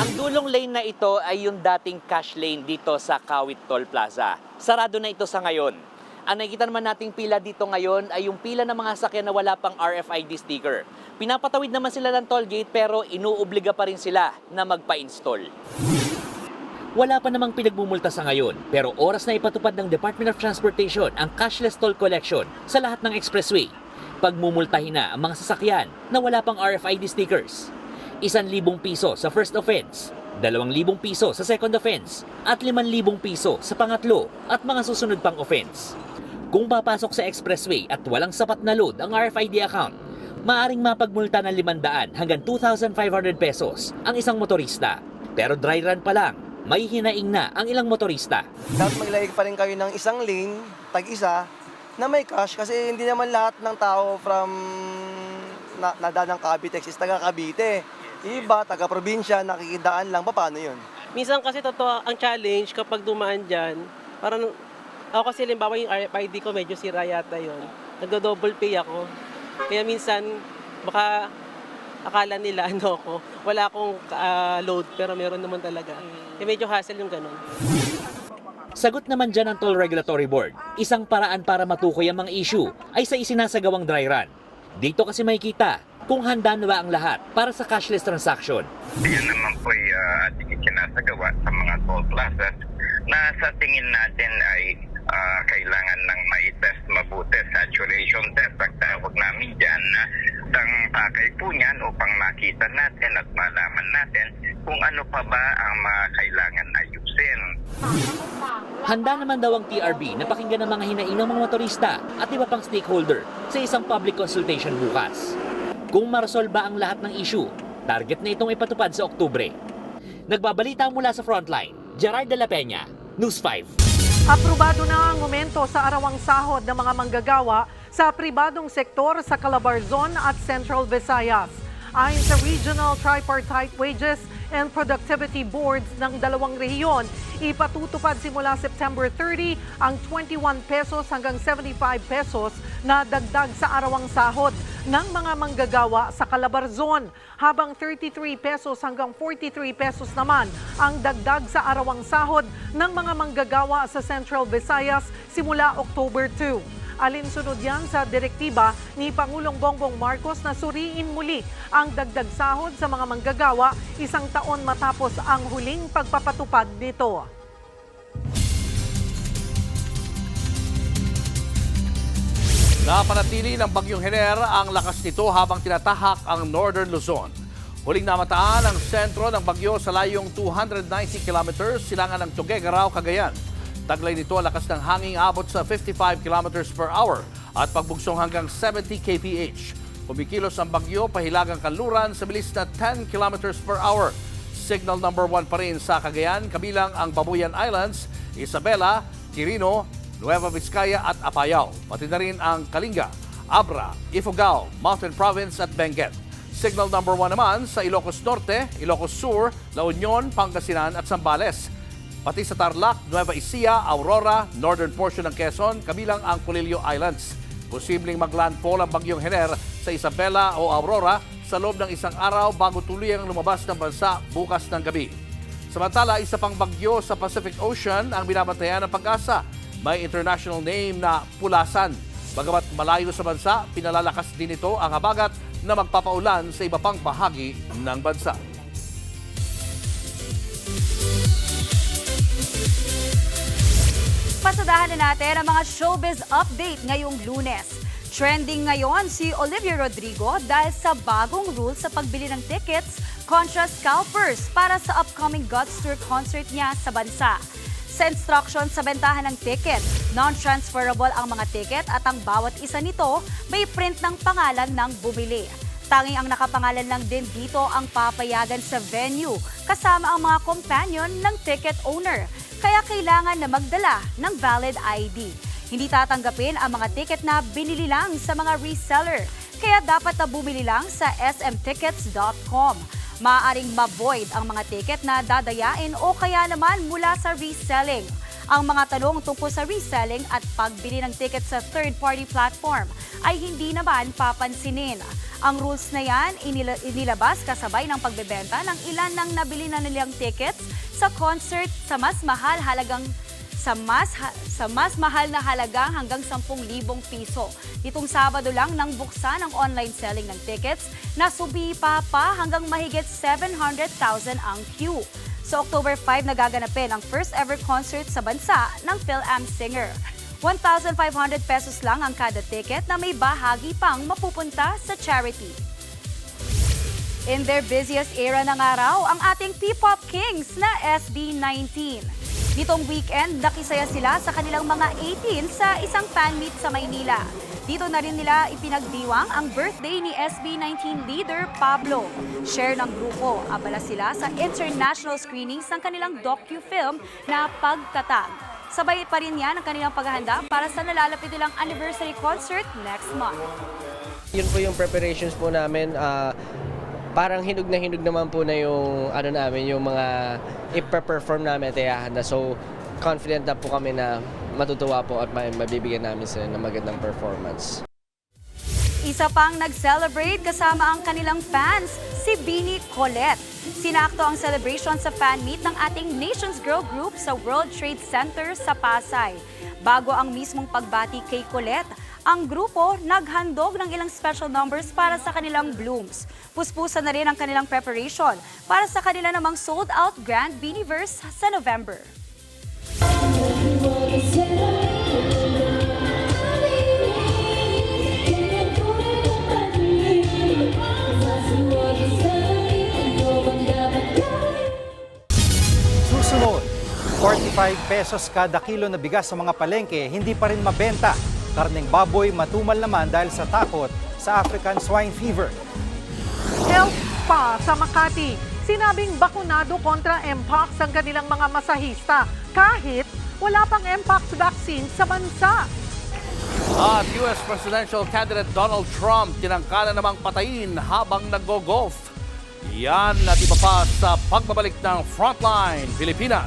Ang dulong lane na ito ay yung dating cash lane dito sa Kawit Toll Plaza. Sarado na ito sa ngayon. Ang nakikita naman nating pila dito ngayon ay yung pila ng mga sasakyan na wala pang RFID sticker. Pinapatawid naman sila ng toll gate pero inuobliga pa rin sila na magpa-install. Wala pa namang pinagmumulta sa ngayon pero oras na ipatupad ng Department of Transportation ang cashless toll collection sa lahat ng expressway. Pagmumultahin na ang mga sasakyan na wala pang RFID stickers. 1,000 piso sa first offense, 2,000 piso sa second offense, at 5,000 piso sa pangatlo at mga susunod pang offense. Kung papasok sa expressway at walang sapat na load ang RFID account, maaring mapagmulta ng 500 hanggang 2,500 pesos ang isang motorista. Pero dry run pa lang, may hinaing na ang ilang motorista. Dapat maglagay pa rin kayo ng isang lane, tag-isa, na may cash kasi hindi naman lahat ng tao from nadaan ng Cavite is taga Cavite. Iba, taga probinsya, nakikidaan lang. Paano yun? Minsan kasi totoo ang challenge kapag dumaan dyan. Parang ako kasi halimbawa yung RFID ko medyo sira yata yun. Nagdo-double pay ako. Kaya minsan baka akala nila wala akong load pero meron naman talaga. Kaya medyo hassle yung ganun. Sagot naman dyan ng Toll Regulatory Board. Isang paraan para matukoy ang mga issue ay sa isinasagawang dry run. Dito kasi makikita kung handa na ba ang lahat para sa cashless transaction. Yan naman po ay ating isinasagawa sa mga toll plazas na sa tingin natin ay kailangan ng mai-test mabuti. Saturation test ang tawag namin dyan na ang pakay po niyan upang makita natin at malaman natin kung ano pa ba ang mga kailangan ayusin. Handa naman daw ang TRB na pakinggan ang mga hinaing ng mga motorista at iba pang stakeholder sa isang public consultation bukas. Kung maresolba ang lahat ng issue, target na itong ipatupad sa Oktubre. Nagbabalita mula sa Frontline, Gerard de la Peña, News 5. Aprobado na ang aumento sa arawang sahod ng mga manggagawa sa pribadong sektor sa Calabarzon at Central Visayas. Ayon sa Regional Tripartite Wages and Productivity Boards ng dalawang rehiyon, ipatutupad simula September 30 ang 21 pesos hanggang 75 pesos na dagdag sa arawang sahod ng mga manggagawa sa Calabarzon, habang 33 pesos hanggang 43 pesos naman ang dagdag sa arawang sahod ng mga manggagawa sa Central Visayas simula October 2. Alinsunod yan sa direktiba ni Pangulong Bongbong Marcos na suriin muli ang dagdag sahod sa mga manggagawa 1 taon matapos ang huling pagpapatupad nito. Napanatili ng Bagyong Hener ang lakas nito habang tinatahak ang Northern Luzon. Huling namataan ang sentro ng bagyo sa layong 290 kilometers silangan ng Tuguegarao, Cagayan. Taglay nito ang lakas ng hangin abot sa 55 kilometers per hour at pagbugsong hanggang 70 kph. Kumikilos ang bagyo pahilagang kanluran sa bilis na 10 kilometers per hour. Signal number 1 pa rin sa Cagayan, kabilang ang Babuyan Islands, Isabela, Quirino, Nueva Vizcaya at Apayao. Pati na rin ang Kalinga, Abra, Ifugao, Mountain Province at Benguet. Signal number 1 naman sa Ilocos Norte, Ilocos Sur, La Union, Pangasinan at Zambales. Pati sa Tarlac, Nueva Ecija, Aurora, northern portion ng Quezon, kabilang ang Polillo Islands. Posibleng maglandfall ang Bagyong Hener sa Isabela o Aurora sa loob ng 1 araw bago tuluyang lumabas ng bansa bukas ng gabi. Samantala, isa pang bagyo sa Pacific Ocean ang binabantayan ng Pag-asa. May international name na Pulasan. Bagamat malayo sa bansa, pinalalakas din ito ang habagat na magpapaulan sa iba pang bahagi ng bansa. Pasadahan na natin ang mga showbiz update ngayong Lunes. Trending ngayon si Olivia Rodrigo dahil sa bagong rule sa pagbili ng tickets contra scalpers para sa upcoming God's Tour concert niya sa bansa. Sa instruction sa bentahan ng ticket, non-transferable ang mga ticket at ang bawat isa nito may print ng pangalan ng bumili. Tanging ang nakapangalan lang din dito ang papayagan sa venue kasama ang mga companion ng ticket owner. Kaya kailangan na magdala ng valid ID. Hindi tatanggapin ang mga ticket na binili lang sa mga reseller. Kaya dapat na bumili lang sa smtickets.com. Maaaring ma-void ang mga ticket na dadayain o kaya naman mula sa reselling. Ang mga tanong tungkol sa reselling at pagbili ng ticket sa third-party platform ay hindi naman papansinin. Ang rules na yan inilabas kasabay ng pagbebenta ng ilan ng nabili na nilang tickets sa concert sa mas mahal na halagang hanggang 10,000 piso. Itong Sabado lang nang buksan ang online selling ng tickets na sumipa pa hanggang mahigit 700,000 ang queue. Sa October 5 nagaganapin ang first ever concert sa bansa ng Phil-Am singer. 1,500 pesos lang ang kada ticket na may bahagi pang mapupunta sa charity. In their busiest era ng araw, ang ating P-pop kings na SB19. Nitong weekend, nakisaya sila sa kanilang mga 18 sa isang fan meet sa Maynila. Dito na rin nila ipinagdiwang ang birthday ni SB19 leader Pablo. Share ng grupo, abala sila sa international screenings ng kanilang docu-film na Pagtatag. Sabay pa rin yan ang kanilang paghahanda para sa nalalapit nilang anniversary concert next month. Yun po yung preparations po namin. Parang hinog naman po na yung yung mga ipa-perform namin at ihahanda. So confident na po kami na matutuwa po at mabibigyan namin sila ng magandang performance. Isa pang nag-celebrate kasama ang kanilang fans, si Bini Colette. Sinakto ang celebration sa fan meet ng ating Nations Girl Group sa World Trade Center sa Pasay. Bago ang mismong pagbati kay Colette, ang grupo naghandog ng ilang special numbers para sa kanilang blooms. Puspusan na rin ang kanilang preparation para sa kanila namang sold-out Grand Biniverse sa November. Susunod, 45 pesos kada kilo na bigas sa mga palengke, hindi pa rin mabenta. Karneng baboy matumal naman dahil sa takot sa African swine fever. Health pa sa Makati. Sinabing bakunado kontra Mpox ang kanilang mga masahista kahit wala pang Mpox vaccine sa bansa. At US Presidential Candidate Donald Trump tinangkala namang patayin habang nag-golf. Yan at iba pa sa pagbabalik ng Frontline Pilipinas.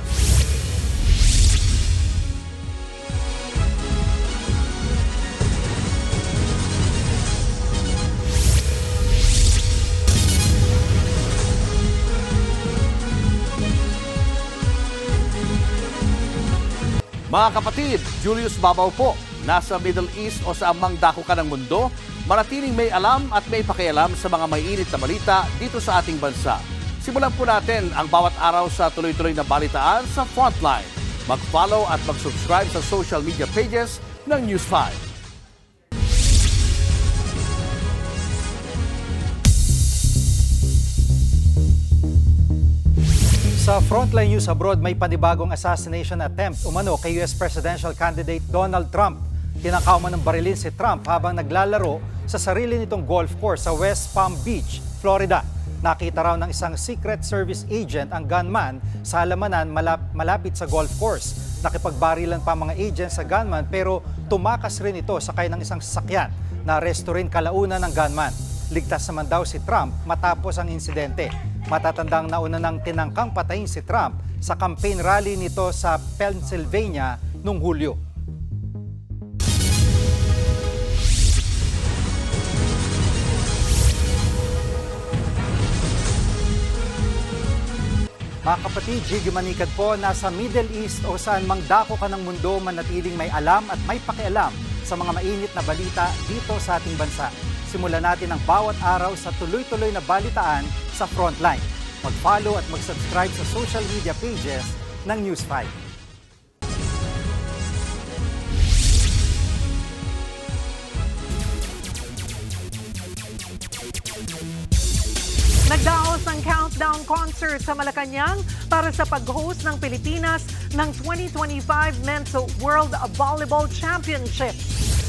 Mga kapatid, Julius Babaw po. Nasa Middle East o sa amang dako ka ng mundo, manatiling may alam at may pakialam sa mga may init na balita dito sa ating bansa. Simulan po natin ang bawat araw sa tuloy-tuloy na balitaan sa Frontline. Mag-follow at mag-subscribe sa social media pages ng News 5. Sa Frontline News Abroad, may panibagong assassination attempt umano kay US Presidential Candidate Donald Trump. Tinakaw man ng barilin si Trump habang naglalaro sa sarili nitong golf course sa West Palm Beach, Florida. Nakita raw ng isang Secret Service agent ang gunman sa halamanan malapit sa golf course. Nakipagbarilan pa mga agents sa gunman pero tumakas rin ito sakay ng isang sasakyan. Naaresto rin kalaunan ng gunman. Ligtas naman daw si Trump matapos ang insidente. Matatandang nauna nang tinangkang patayin si Trump sa campaign rally nito sa Pennsylvania noong Hulyo. Mga kapatid, Jiggy Manikad po, nasa Middle East o saan mang dako ka ng mundo, manatiling may alam at may pakialam sa mga mainit na balita dito sa ating bansa. Simulan natin ang bawat araw sa tuloy-tuloy na balitaan sa Frontline. Mag-follow at mag-subscribe sa social media pages ng News 5. Nagdaos ang countdown concert sa Malacanang para sa pag-host ng Pilipinas ng 2025 Men's World Volleyball Championship.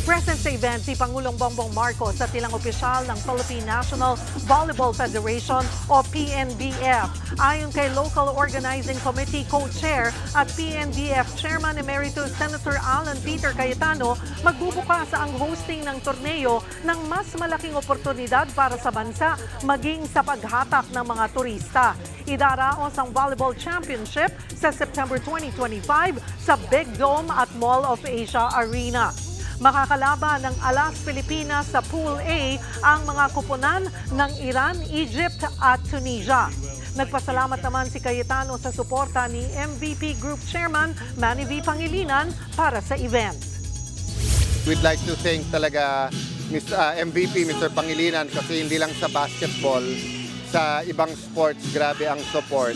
Present sa event si Pangulong Bongbong Marcos at ilang opisyal ng Philippine National Volleyball Federation o PNBF. Ayon kay Local Organizing Committee Co-Chair at PNBF Chairman Emeritus Senator Alan Peter Cayetano, magbubukas ang hosting ng torneo ng mas malaking oportunidad para sa bansa maging sa paghatak ng mga turista. Idaraos ang Volleyball Championship sa September 2025 sa Big Dome at Mall of Asia Arena. Makakalaban ng Alas Pilipinas sa Pool A ang mga kupunan ng Iran, Egypt at Tunisia. Nagpasalamat naman si Cayetano sa suporta ni MVP Group Chairman Manny V. Pangilinan para sa event. We'd like to thank talaga MVP Mr. Pangilinan kasi hindi lang sa basketball, sa ibang sports, grabe ang support.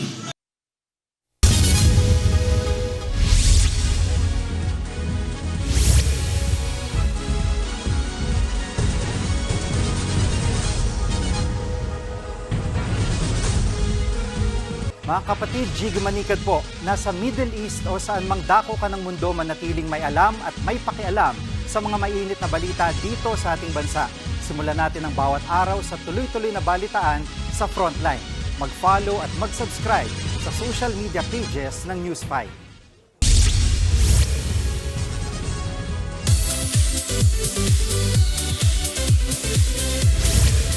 Mga kapatid, Jiggy Manikad po, nasa Middle East o saan mang dako ka ng mundo, manatiling may alam at may pakialam sa mga mainit na balita dito sa ating bansa. Simulan natin ang bawat araw sa tuloy-tuloy na balitaan sa Frontline. Mag-follow at mag-subscribe sa social media pages ng News 5.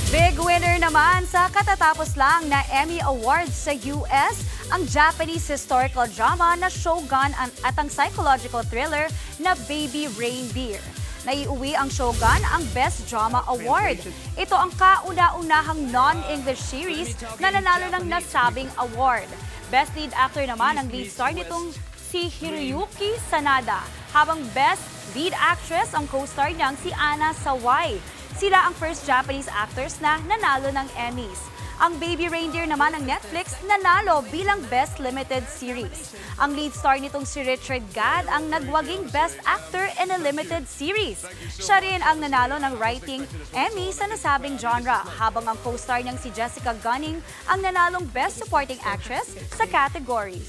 Big winner naman sa katatapos lang na Emmy Awards sa US, ang Japanese historical drama na Shogun at ang psychological thriller na Baby Reindeer. Naiuwi ang Shogun ang Best Drama Award. Ito ang kauna-unahang non-English series na nanalo ng nasabing award. Best lead actor naman ang lead star nitong si Hiroyuki Sanada, habang Best Lead Actress ang co-star niyang si Anna Sawai. Sila ang first Japanese actors na nanalo ng Emmys. Ang Baby Reindeer naman ng Netflix nanalo bilang Best Limited Series. Ang lead star nitong si Richard Gad ang nagwaging Best Actor in a Limited Series. Siya rin ang nanalo ng Writing Emmy sa nasabing genre, habang ang co-star niyang si Jessica Gunning ang nanalong Best Supporting Actress sa category.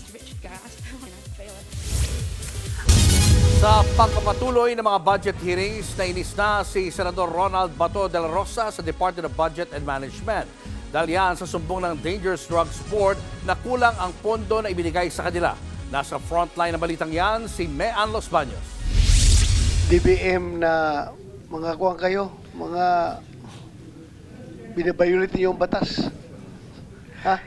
Sa pagpapatuloy ng mga budget hearings, nainis na si Senador Ronald Bato de la Rosa sa Department of Budget and Management. Dahil yan sa sumbong ng Dangerous Drugs Board na kulang ang pondo na ibinigay sa kanila. Nasa frontline ng balitang yan, si Mean Los Baños. DBM na mga kuwang kayo, mga binabiolate niyo yung batas. Ha?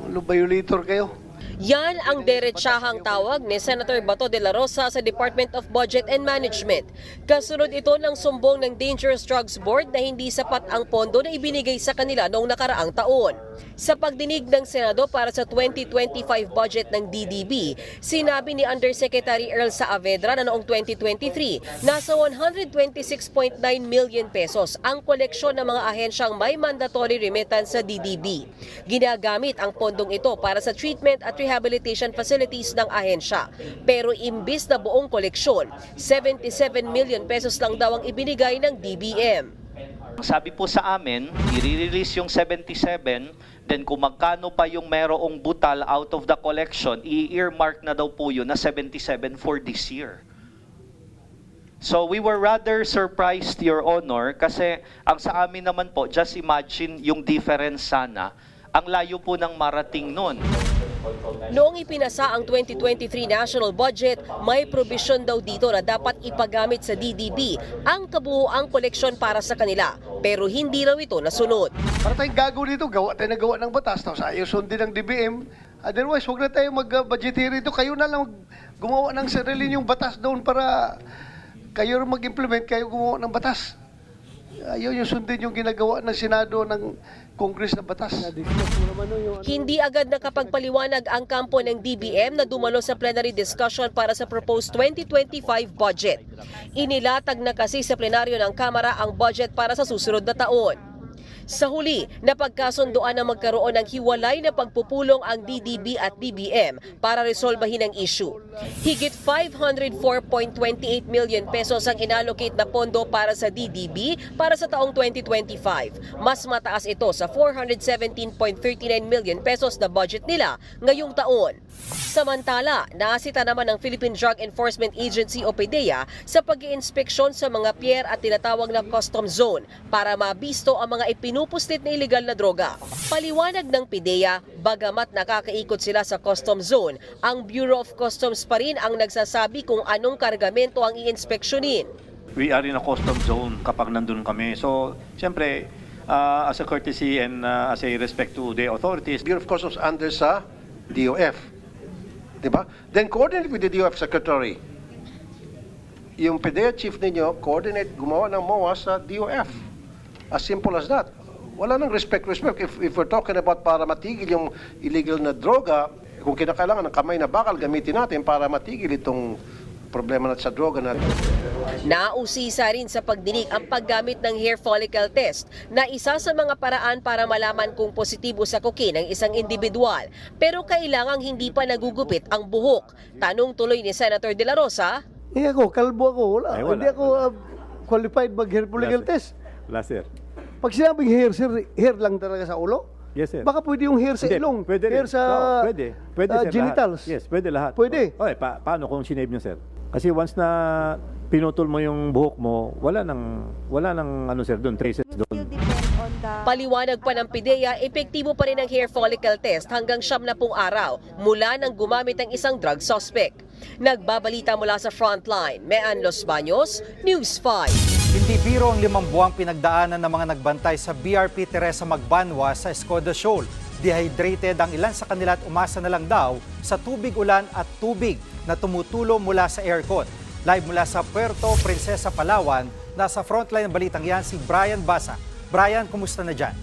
Ano violator kayo? Yan ang derechahang tawag ni Senator Bato de la Rosa sa Department of Budget and Management. Kasunod ito ng sumbong ng Dangerous Drugs Board na hindi sapat ang pondo na ibinigay sa kanila noong nakaraang taon. Sa pagdinig ng Senado para sa 2025 budget ng DDB, sinabi ni Undersecretary Earl Saavedra na noong 2023, nasa 126.9 million pesos ang koleksyon ng mga ahensyang may mandatory remittance sa DDB. Ginagamit ang pondong ito para sa treatment at rehabilitation facilities ng ahensya. Pero imbis na buong koleksyon, 77 million pesos lang daw ang ibinigay ng DBM. Sabi po sa amin, i-release yung 77, then kung magkano pa yung merong butal out of the collection, i-earmark na daw po yun na 77 for this year. So we were rather surprised, Your Honor, kasi ang sa amin naman po, just imagine yung difference sana, ang layo po ng marating nun. Noong ipinasa ang 2023 national budget, may provision daw dito na dapat ipagamit sa DDB ang kabuuang koleksyon para sa kanila. Pero hindi raw ito nasunod. Para tayong gago dito, gawa tayo na gawa ng batas, tapos ayaw sundin ng DBM. Otherwise, huwag na tayo mag-budgetary dito. Kayo na lang gumawa ng sarili yung batas doon para kayo mag-implement, kayo gumawa ng batas. Ayaw yung sundin yung ginagawa ng Senado ng Congress na batas. Hindi agad nakapagpaliwanag ang kampo ng DBM na dumalo sa plenary discussion para sa proposed 2025 budget. Inilatag na kasi sa plenaryo ng Kamara ang budget para sa susunod na taon. Sa huli, napagkasunduan na magkaroon ng hiwalay na pagpupulong ang DDB at DBM para resolbahin ang issue. Higit 504.28 million pesos ang inallocate na pondo para sa DDB para sa taong 2025. Mas mataas ito sa 417.39 million pesos na budget nila ngayong taon. Samantala, naasita naman ng Philippine Drug Enforcement Agency o PDEA sa pag-iinspeksyon sa mga pier at tinatawag na custom zone para mabisto ang mga ipinupuslit na iligal na droga. Paliwanag ng PDEA, bagamat nakakaikot sila sa custom zone, ang Bureau of Customs pa rin ang nagsasabi kung anong kargamento ang iinspeksyonin. We are in a custom zone kapag nandun kami. So, siyempre, as a courtesy and as a respect to the authorities, Bureau of Customs under sa DOF. Diba? Then coordinate with the DOF Secretary. Yung PDEA chief ninyo, coordinate, gumawa ng MOA sa DOF. As simple as that. Wala nang respect. If we're talking about para matigil yung illegal na droga, kung kinakailangan ng kamay na bakal, gamitin natin para matigil itong problema natin sa droga natin. Nausisa rin sa pagdinig ang paggamit ng hair follicle test na isa sa mga paraan para malaman kung positibo sa cocaine ang isang individual. Pero kailangang hindi pa nagugupit ang buhok. Tanong tuloy ni Senator De La Rosa. Ako, kalbo ako. Wala. Hindi ako qualified mag-hair follicle test. Wala, sir. Pag sinabing hair, sir, hair lang talaga sa ulo? Yes, sir. Baka pwede yung hair sa ilong, pwede hair sa pwede, sir, genitals. Lahat. Yes, pwede lahat. Pwede. Okay, paano kung sinave nyo, sir? Kasi once na pinutol mo yung buhok mo, wala nang ano, sir, doon, traces doon. Paliwanag pa ng PDEA, epektibo pa rin ang hair follicle test hanggang 70 araw mula nang gumamit ang isang drug suspect. Nagbabalita mula sa Frontline, Mean Los Baños, News 5. Hindi biro ang 5 buwang pinagdaanan ng mga nagbantay sa BRP Teresa Magbanwa sa Escoda Shoal. Dehydrated ang ilan sa kanila at umasa na lang daw sa tubig ulan at tubig na tumutulo mula sa aircon. Live mula sa Puerto Princesa, Palawan, nasa frontline ng balitang yan si Brian Basa. Brian, kumusta na dyan?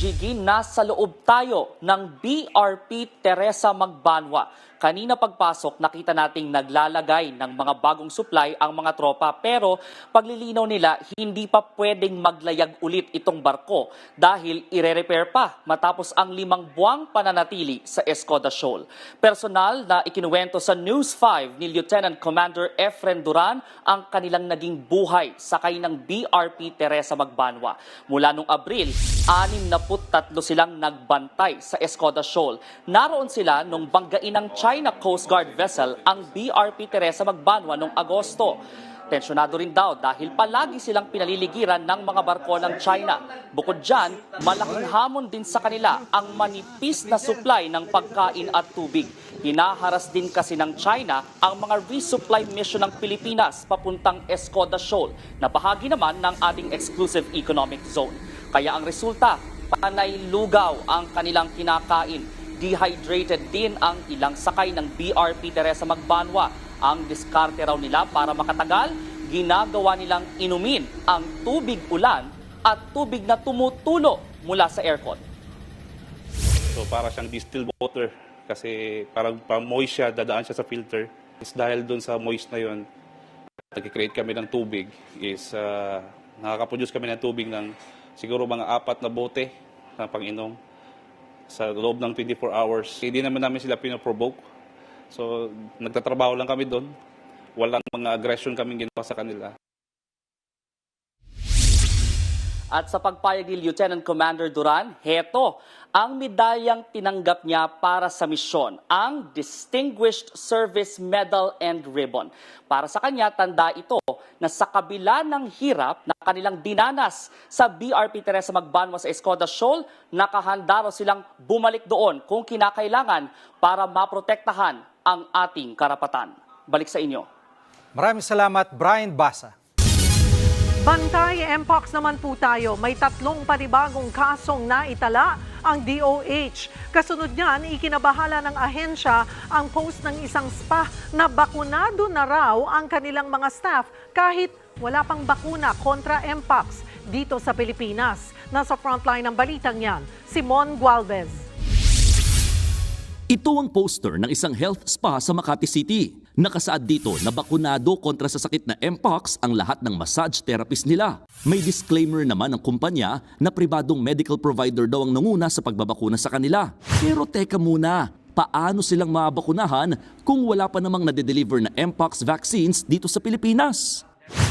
Jiggy, nasa loob tayo ng BRP Teresa Magbanwa. Kanina pagpasok, nakita nating naglalagay ng mga bagong supply ang mga tropa. Pero paglilinaw nila, hindi pa pwedeng maglayag ulit itong barko dahil ire-repair pa matapos ang 5 buwang pananatili sa Escoda Shoal. Personal na ikinuwento sa News 5 ni Lieutenant Commander Efren Duran ang kanilang naging buhay sakay ng BRP Teresa Magbanwa. Mula noong Abril, 63 silang nagbantay sa Escoda Shoal. Naroon sila nung banggain ng China Coast Guard vessel ang BRP Teresa Magbanwa noong Agosto. Tensyonado rin daw dahil palagi silang pinaliligiran ng mga barko ng China. Bukod dyan, malaking hamon din sa kanila ang manipis na supply ng pagkain at tubig. Hinaharas din kasi ng China ang mga resupply mission ng Pilipinas papuntang Escoda Shoal na bahagi naman ng ating exclusive economic zone. Kaya ang resulta, panay lugaw ang kanilang kinakain. Dehydrated din ang ilang sakay ng BRP Teresa Magbanwa. Ang diskarte raw nila para makatagal, ginagawa nilang inumin ang tubig ulan at tubig na tumutulo mula sa aircon. So para siyang distilled water kasi parang moist siya, dadaan siya sa filter. Is dahil doon sa moist na yun, nag-create kami ng tubig is nakaka-produce kami ng tubig ng siguro mga 4 na bote na pang-inom sa loob ng 24 hours. Hindi naman namin sila pinoprovoke. So, nagtatrabaho lang kami doon. Walang mga aggression kaming ginawa sa kanila. At sa pagpayag ni Lieutenant Commander Duran, heto ang medalyang tinanggap niya para sa misyon, ang Distinguished Service Medal and Ribbon. Para sa kanya, tanda ito na sa kabila ng hirap na kanilang dinanas sa BRP Teresa Magbanwa sa Escoda Shoal, nakahanda raw silang bumalik doon kung kinakailangan para maprotektahan ang ating karapatan. Balik sa inyo. Maraming salamat, Brian Basa. Bantay Mpox naman po tayo. May 3 panibagong kasong naitala ang DOH. Kasunod niyan, ikinabahala ng ahensya ang post ng isang spa na bakunado na raw ang kanilang mga staff kahit wala pang bakuna kontra Mpox dito sa Pilipinas. Nasa frontline ng balitang yan, Simon Gualvez. Ito ang poster ng isang health spa sa Makati City. Nakasaad dito na bakunado kontra sa sakit na Mpox ang lahat ng massage therapist nila. May disclaimer naman ng kumpanya na pribadong medical provider daw ang nanguna sa pagbabakuna sa kanila. Pero teka muna, paano silang mabakunahan kung wala pa namang nade-deliver na Mpox vaccines dito sa Pilipinas?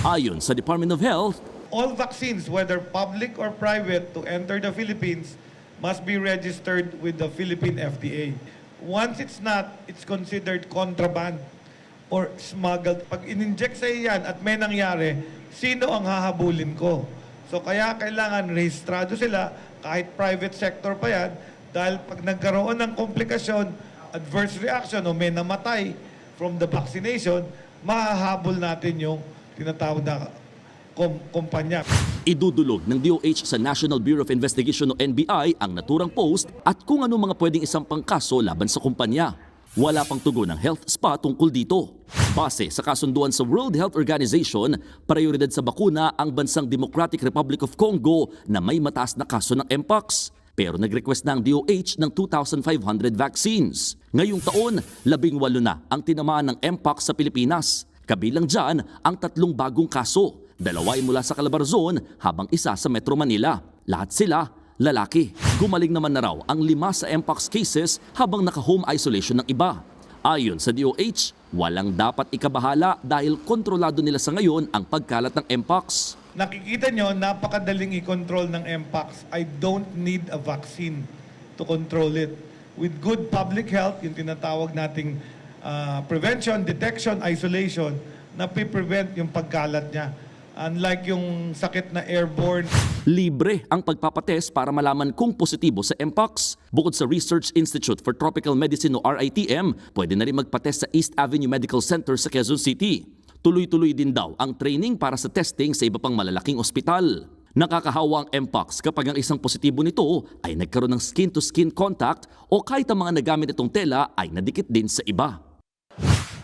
Ayon sa Department of Health, all vaccines, whether public or private, to enter the Philippines must be registered with the Philippine FDA. Once it's not, it's considered contraband or smuggled. Pag in-inject sa iyan at may nangyari, sino ang hahabulin ko? So kaya kailangan rehistrado sila, kahit private sector pa yan, dahil pag nagkaroon ng komplikasyon, adverse reaction o may namatay from the vaccination, mahahabol natin yung tinatawag na kumpanya. Idudulog ng DOH sa National Bureau of Investigation o NBI ang naturang post at kung ano mga pwedeng isampang kaso laban sa kumpanya. Wala pang tugon ng health spa tungkol dito. Base sa kasunduan sa World Health Organization, prioridad sa bakuna ang bansang Democratic Republic of Congo na may mataas na kaso ng Mpox. Pero nag-request na ang DOH ng 2,500 vaccines. Ngayong taon, 18 na ang tinamaan ng Mpox sa Pilipinas. Kabilang dyan ang 3 bagong kaso. 2 ay mula sa Calabarzon habang isa sa Metro Manila. Lahat sila lalaki. Gumaling naman na raw ang 5 sa Mpox cases habang naka-home isolation ng iba. Ayon sa DOH, walang dapat ikabahala dahil kontrolado nila sa ngayon ang pagkalat ng Mpox. Nakikita nyo, napakadaling i-control ng Mpox. I don't need a vaccine to control it. With good public health, yung tinatawag nating prevention, detection, isolation, na prevent yung pagkalat niya. Unlike yung sakit na airborne. Libre ang pagpapatest para malaman kung positibo sa Mpox. Bukod sa Research Institute for Tropical Medicine o RITM, pwede na rin magpatest sa East Avenue Medical Center sa Quezon City. Tuloy-tuloy din daw ang training para sa testing sa iba pang malalaking ospital. Nakakahawa ang Mpox kapag ang isang positibo nito ay nagkaroon ng skin-to-skin contact o kahit ang mga nagamit itong tela ay nadikit din sa iba.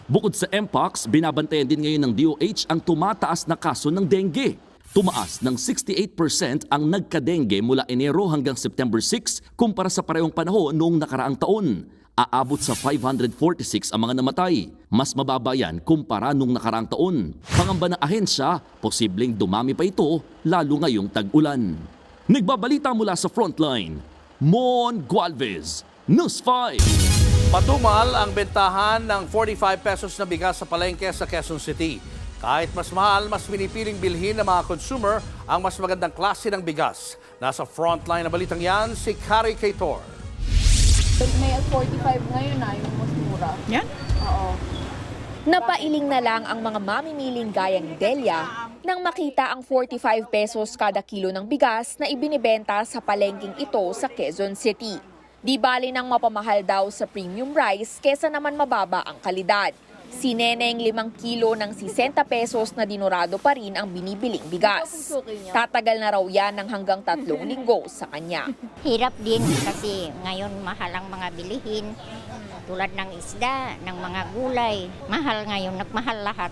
Bukod sa Mpox, binabantayan din ngayon ng DOH ang tumataas na kaso ng dengue. Tumaas ng 68% ang nagka-dengue mula Enero hanggang September 6 kumpara sa parehong panahon noong nakaraang taon. Aabot sa 546 ang mga namatay. Mas mababa yan kumpara nung nakaraang taon. Pangamba ng ahensya, posibleng dumami pa ito lalo ngayong tag-ulan. Nagbabalita mula sa Frontline, Mon Gualvez, News 5. Patumal ang bentahan ng 45 pesos na bigas sa palengke sa Quezon City. Kahit mas mahal, mas pinipiling bilhin ng mga consumer ang mas magandang klase ng bigas. Nasa frontline na balitang yan, si Kari Kaitor. May 45 ngayon na yung mas mura. Yan? Oo. Napailing na lang ang mga mamimiling gaya ni Delia nang makita ang 45 pesos kada kilo ng bigas na ibinibenta sa palengking ito sa Quezon City. Di bali nang mapamahal daw sa premium rice kesa naman mababa ang kalidad. Si Neneng 5 kilo ng 60 pesos na dinurado pa rin ang binibiling bigas. Tatagal na raw yan ng hanggang 3 linggo sa kanya. Hirap din kasi ngayon mahal ang mga bilihin. Tulad ng isda, ng mga gulay. Mahal ngayon, nagmahal lahat.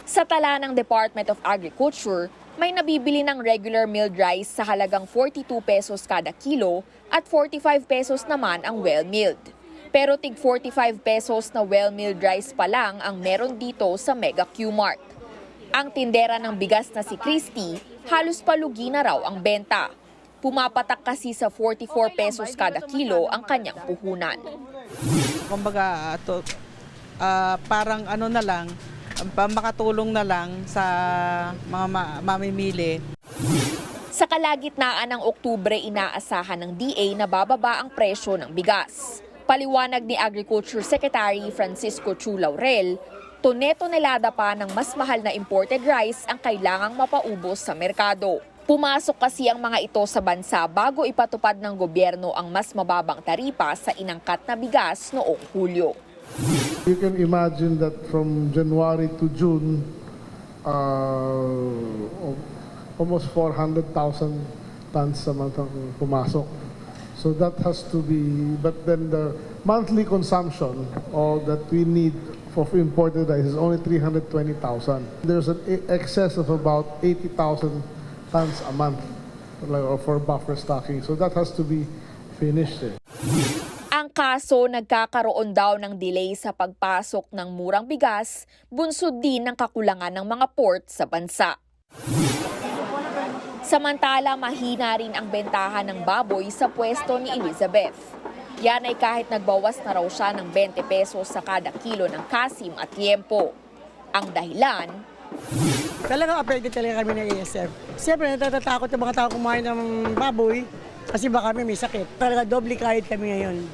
Sa tala ng Department of Agriculture, may nabibili ng regular milled rice sa halagang 42 pesos kada kilo at 45 pesos naman ang well-milled. Pero tig 45 pesos na well-milled rice pa lang ang meron dito sa Mega Q-Mart. Ang tindera ng bigas na si Christy, halos palugi na raw ang benta. Pumapatak kasi sa 44 pesos kada kilo ang kanyang puhunan. Kumbaga, parang ano na lang, makatulong na lang sa mga mamimili. Sa kalagitnaan ng Oktubre, inaasahan ng DA na bababa ang presyo ng bigas. Paliwanag ni Agriculture Secretary Francisco Chu Laurel, tonelada pa ng mas mahal na imported rice ang kailangang mapaubos sa merkado. Pumasok kasi ang mga ito sa bansa bago ipatupad ng gobyerno ang mas mababang taripa sa inangkat na bigas noong Hulyo. You can imagine that from January to June, almost 400,000 tons a month ang pumasok. So that has to be, but then the monthly consumption that we need for imported rice is only 320,000. There's an excess of about 80,000 tons a month for buffer stocking. So that has to be finished. Ang kaso, nagkakaroon daw ng delay sa pagpasok ng murang bigas, bunsod din ng kakulangan ng mga port sa bansa. Samantala, mahina rin ang bentahan ng baboy sa pwesto ni Elizabeth. Yan ay kahit nagbawas na raw siya ng 20 pesos sa kada kilo ng kasim at liempo. Ang dahilan, talagang affected talaga kami ng ASF. Siyempre, natatakot yung mga tao kumain ng baboy kasi baka may sakit. Talaga doble kahit kami ngayon.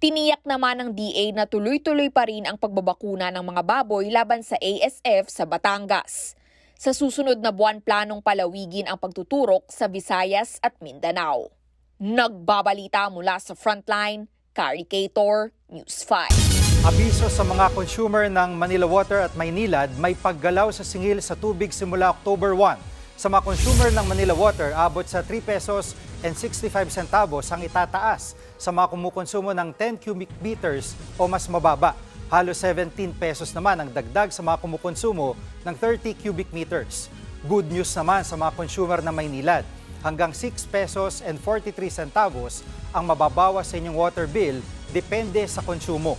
Tiniyak naman ng DA na tuloy-tuloy pa rin ang pagbabakuna ng mga baboy laban sa ASF sa Batangas. Sa susunod na buwan, planong palawigin ang pagtuturok sa Visayas at Mindanao. Nagbabalita mula sa Frontline, Carrie Cator, News 5. Abiso sa mga consumer ng Manila Water at Maynilad, may paggalaw sa singil sa tubig simula October 1. Sa mga consumer ng Manila Water, abot sa 3 pesos and 65 centavos ang itataas. Sa mga kumukonsumo ng 10 cubic meters o mas mababa, halos 17 pesos naman ang dagdag sa mga kumukonsumo ng 30 cubic meters. Good news naman sa mga consumer ng Maynilad, hanggang 6 pesos and 43 centavos ang mababawas sa inyong water bill depende sa konsumo.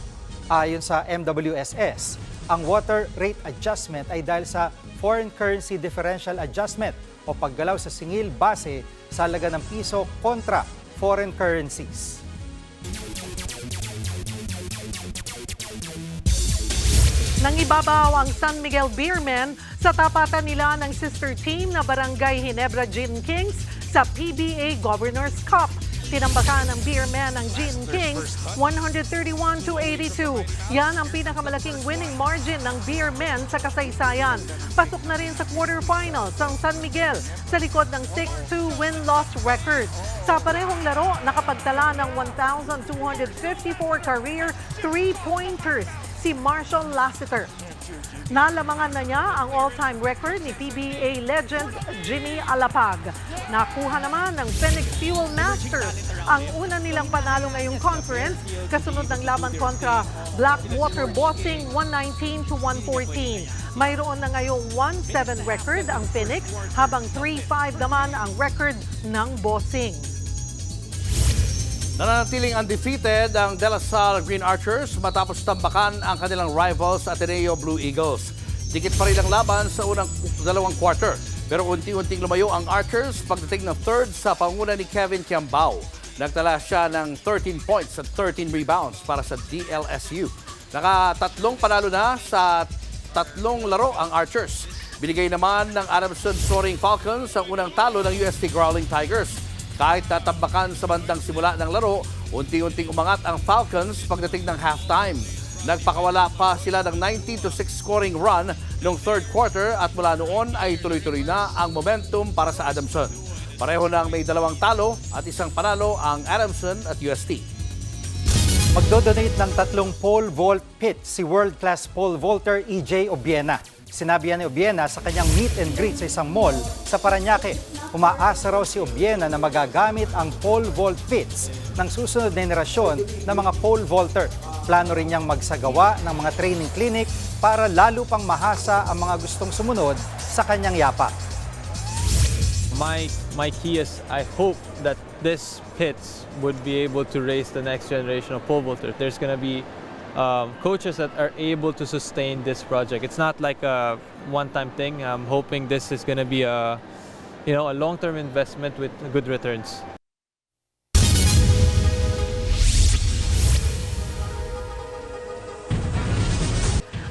Ayon sa MWSS, ang water rate adjustment ay dahil sa foreign currency differential adjustment o paggalaw sa singil base sa halaga ng piso kontra foreign currencies. Nangibabaw ang San Miguel Beermen sa tapatan nila ng sister team na Barangay Ginebra Gin Kings sa PBA Governors Cup. Tinambakan ng Beermen ang Gin Kings 131-82. Yan ang pinakamalaking winning margin ng Beermen sa kasaysayan. Pasok na rin sa quarterfinals ang San Miguel sa likod ng 6-2 win-loss record. Sa parehong laro, nakapagtala ng 1,254 career 3-pointers si Marshall Lassiter. Nalamangan na niya ang all-time record ni PBA legend Jimmy Alapag. Nakuha naman ng Phoenix Fuel Masters ang una nilang panalo ngayong conference kasunod ng laban kontra Blackwater Bossing 119-114. Mayroon na ngayong 1-7 record ang Phoenix habang 3-5 naman ang record ng Bossing. Nananatiling undefeated ang De La Salle Green Archers matapos tambakan ang kanilang rivals Ateneo Blue Eagles. Dikit pa rin ang laban sa unang dalawang quarter. Pero unti-unting lumayo ang Archers pagdating ng third sa panguna ni Kevin Kiambao. Nagtala siya ng 13 points at 13 rebounds para sa DLSU. Nakatatlong panalo na sa tatlong laro ang Archers. Binigay naman ng Adamson Soaring Falcons ang unang talo ng UST Growling Tigers. Kahit tatambakan sa bandang simula ng laro, unti-unting umangat ang Falcons pagdating ng halftime. Nagpakawala pa sila ng 19-6 scoring run noong third quarter at mula noon ay tuloy-tuloy na ang momentum para sa Adamson. Pareho nang may 2 talo at 1 panalo ang Adamson at UST. Magdodonate ng 3 pole vault pit si world-class pole vaulter EJ Obiena. Sinabi ni Obiena sa kanyang meet and greet sa isang mall sa Parañaque. Umaasa raw si Obiena na magagamit ang pole vault pits ng susunod na henerasyon ng mga pole vaulter. Plano rin niyang magsagawa ng mga training clinic para lalo pang mahasa ang mga gustong sumunod sa kanyang yapak. My key is I hope that this pits would be able to raise the next generation of pole vaulters. There's going to be coaches that are able to sustain this project. It's not like a one-time thing. I'm hoping this is going to be a long-term investment with good returns.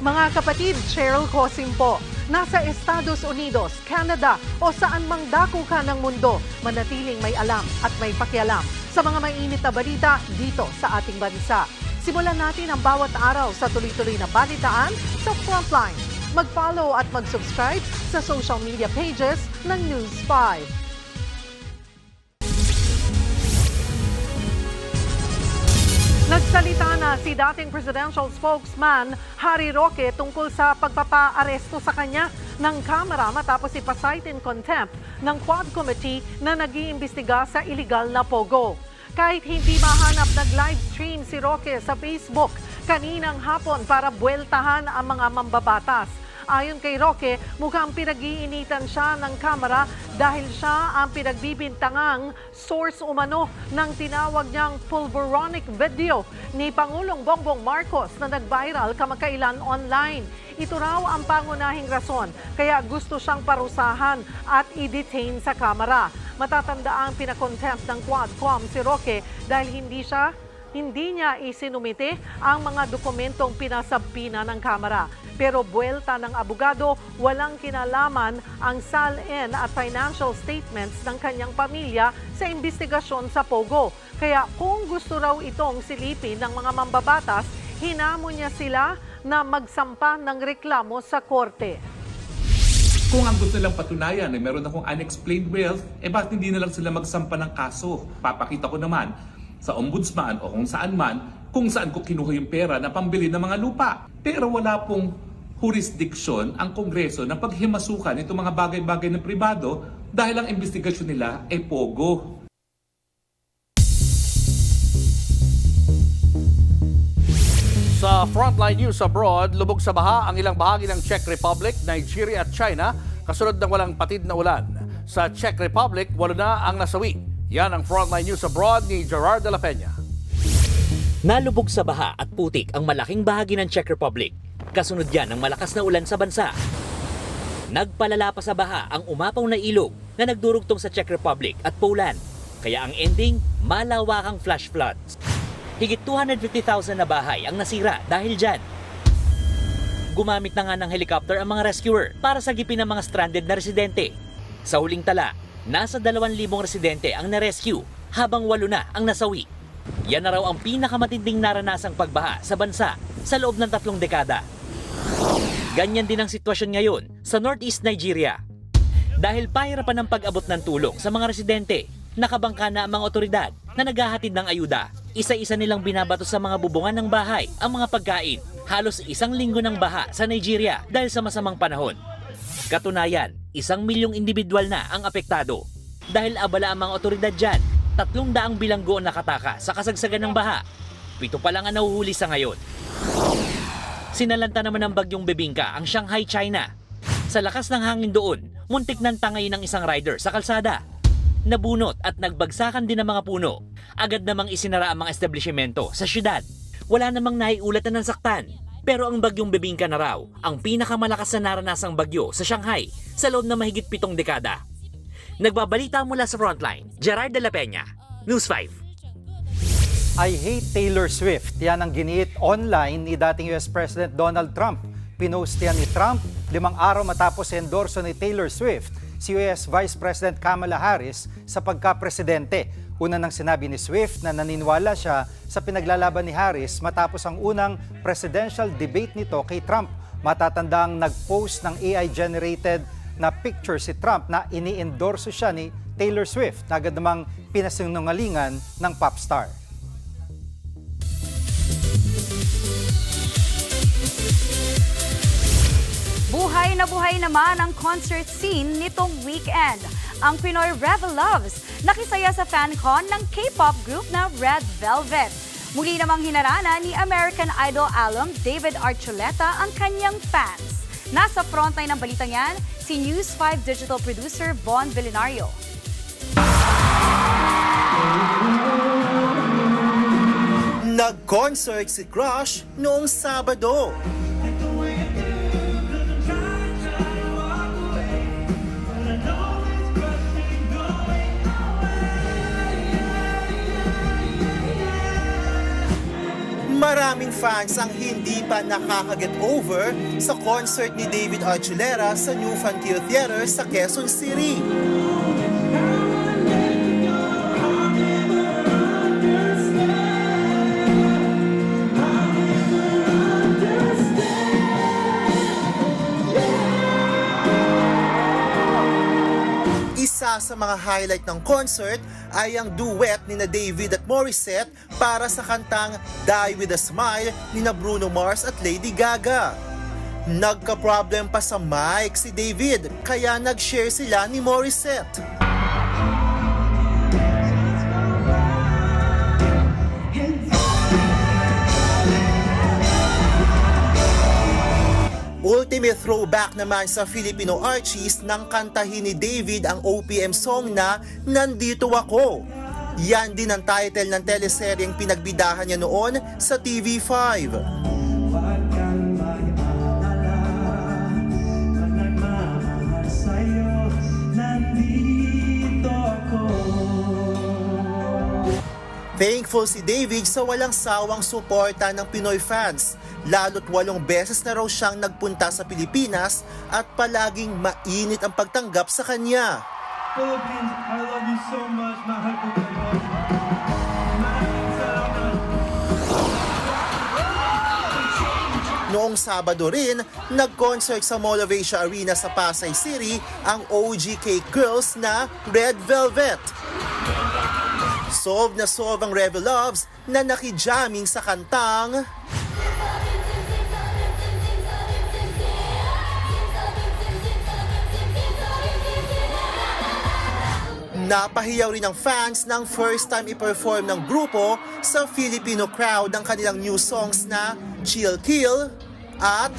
Mga kapatid, Cheryl Cosim po. Nasa Estados Unidos, Canada o saan mang dako ka ng mundo, manatiling may alam at may pakialam sa mga mainit na balita dito sa ating bansa. Simulan natin ang bawat araw sa tuloy-tuloy na balitaan sa Frontline. Mag-follow at mag-subscribe sa social media pages ng News 5. Nagsalita na si dating presidential spokesman Harry Roque tungkol sa pagpapa-aresto sa kanya ng Kamara matapos ipasight in contempt ng Quad Committee na nag-iimbestiga sa illegal na pogo. Kahit hindi mahanap, nag-livestream si Roque sa Facebook kaninang hapon para buweltahan ang mga mambabatas. Ayon kay Roque, mukhang pinag-iinitan siya ng Kamara dahil siya ang pinagbibintangang source umano ng tinawag niyang pulveronic video ni Pangulong Bongbong Marcos na nag-viral kamakailan online. Ito raw ang pangunahing rason kaya gusto siyang parusahan at i-detain sa Kamara. Matatanda ang pinakontempt ng Quadcom si Roque dahil hindi niya isinumite ang mga dokumentong pinasabpina ng Kamara. Pero buwelta ng abogado, walang kinalaman ang SALN at financial statements ng kanyang pamilya sa investigasyon sa Pogo. Kaya kung gusto raw itong silipin ng mga mambabatas, hinamon niya sila na magsampa ng reklamo sa korte. Kung ang gusto nilang patunayan ay meron akong unexplained wealth, bakit hindi na lang sila magsampa ng kaso? Papakita ko naman sa ombudsman o kung saan man, kung saan ko kinuha yung pera na pambili ng mga lupa. Pero wala pong jurisdiction ang Kongreso na paghimasukan itong mga bagay-bagay ng pribado dahil ang investigasyon nila ay pogo. Sa Frontline News Abroad, lubog sa baha ang ilang bahagi ng Czech Republic, Nigeria at China kasunod ng walang patid na ulan. Sa Czech Republic, 8 na ang nasawi. Yan ang Frontline News Abroad ni Gerard de la Peña. Nalubog sa baha at putik ang malaking bahagi ng Czech Republic. Kasunod yan ng malakas na ulan sa bansa. Nagpalala pa sa baha ang umapaw na ilog na nagdurugtong sa Czech Republic at Poland. Kaya ang ending, malawakang flash floods. Higit 250,000 na bahay ang nasira dahil dyan. Gumamit na nga ng helicopter ang mga rescuer para sagipin ang mga stranded na residente. Sa huling tala, nasa 2,000 residente ang na-rescue habang 8 na ang nasawi. Yan na raw ang pinakamatinding naranasang pagbaha sa bansa sa loob ng 3 dekada. Ganyan din ang sitwasyon ngayon sa Northeast Nigeria. Dahil pahirapan ng pag-abot ng tulong sa mga residente, nakabangka na ang mga otoridad na naghahatid ng ayuda. Isa-isa nilang binabato sa mga bubungan ng bahay ang mga pagkain. Halos 1 linggo ng baha sa Nigeria dahil sa masamang panahon. Katunayan, 1 milyong individual na ang apektado. Dahil abala ang mga otoridad dyan, 300 bilanggo ang nakataka sa kasagsagan ng baha. 7 pa lang ang nahuhuli sa ngayon. Sinalanta naman ng bagyong Bebingka ang Shanghai, China. Sa lakas ng hangin doon, muntik nang tangayin ng isang rider sa kalsada. Nabunot at nagbagsakan din ng mga puno. Agad namang isinara ang mga establishmento sa syudad. Wala namang naiulat na nasaktan. Pero ang bagyong Bebingka na raw ang pinakamalakas na naranasang bagyo sa Shanghai sa loob na mahigit 7 dekada. Nagbabalita mula sa Frontline, Gerard de la Peña, News 5. I hate Taylor Swift. Yan ang giniit online ni dating US President Donald Trump. Pinost yan ni Trump 5 araw matapos endorso ni Taylor Swift si US Vice President Kamala Harris sa pagka-presidente. Una nang sinabi ni Swift na naniniwala siya sa pinaglalaban ni Harris matapos ang unang presidential debate nito kay Trump. Matatandang nag-post ng AI-generated na picture si Trump na ini-endorso siya ni Taylor Swift na agad namang pinasinungalingan ng pop star. Buhay na buhay naman ang concert scene nitong weekend. Ang Pinoy Reveloves nakisaya sa FanCon ng K-pop group na Red Velvet. Muli namang hinarana ni American Idol alum David Archuleta ang kanyang fans. Nasa frontline ng balitang yan, si News 5 digital producer Von Vilinario. Nag-concert si Crush noong Sabado. Maraming fans ang hindi pa nakaka-get over sa concert ni David Archuleta sa New Frontier Theater sa Quezon City. Isa sa mga highlight ng concert ay ang duet ni na David at Morissette para sa kantang Die With A Smile ni na Bruno Mars at Lady Gaga. Nagka-problem pa sa mic si David kaya nag-share sila ni Morissette. Ultimate throwback naman sa Filipino Archies nang kantahin ni David ang OPM song na Nandito Ako. Yan din ang title ng teleseryeng pinagbidahan niya noon sa TV5. Thankful si David sa walang sawang suporta ng Pinoy fans, lalo't 8 beses na raw siyang nagpunta sa Pilipinas at palaging mainit ang pagtanggap sa kanya. Philippines, I love you so much. Mahal ko kayo. Noong Sabado rin, nag-concert sa Mall of Asia Arena sa Pasay City ang OGK Girls na Red Velvet. Solve na solve ang Reveloves na nakijamming sa kantang Napahiyaw rin ang fans ng first time i-perform ng grupo sa Filipino crowd ang kanilang new songs na Chill Kill at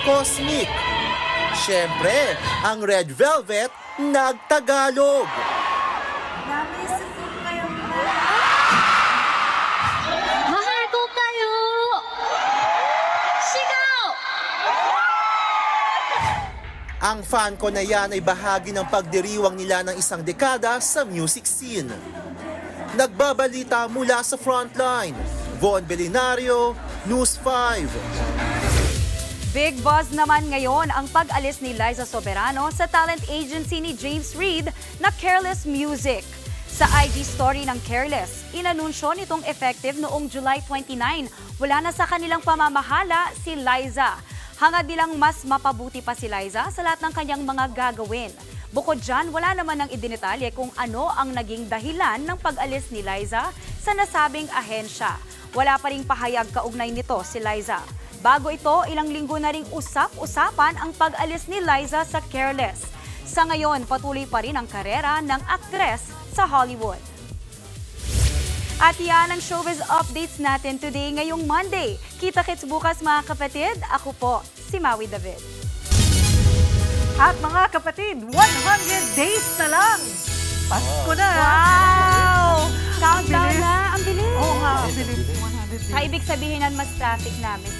Cosmic. Siyempre, ang Red Velvet nagtagalog. Mahal ko kayo! Sigaw! Ang fan ko na yan ay bahagi ng pagdiriwang nila ng isang dekada sa music scene. Nagbabalita mula sa frontline, Von Vilinario, News 5. Big buzz naman ngayon ang pag-alis ni Liza Soberano sa talent agency ni James Reid na Careless Music. Sa IG story ng Careless, inanunsyo nitong effective noong July 29. Wala na sa kanilang pamamahala si Liza. Hangad nilang mas mapabuti pa si Liza sa lahat ng kanyang mga gagawin. Bukod dyan, wala naman ng idinetalye kung ano ang naging dahilan ng pag-alis ni Liza sa nasabing ahensya. Wala pa ring pahayag kaugnay nito si Liza. Bago ito, ilang linggo na ring usap-usapan ang pag-alis ni Liza sa Careless. Sa ngayon, patuloy pa rin ang karera ng aktres sa Hollywood. At yan ang showbiz updates natin today ngayong Monday. Kita-kits bukas mga kapatid. Ako po, si Maui David. At mga kapatid, 100 days na lang. Pasko na. Wow! Countdown na. Ang bilis. Oo nga, ang bilis. 100 days. Ibig sabihin na mas traffic namin.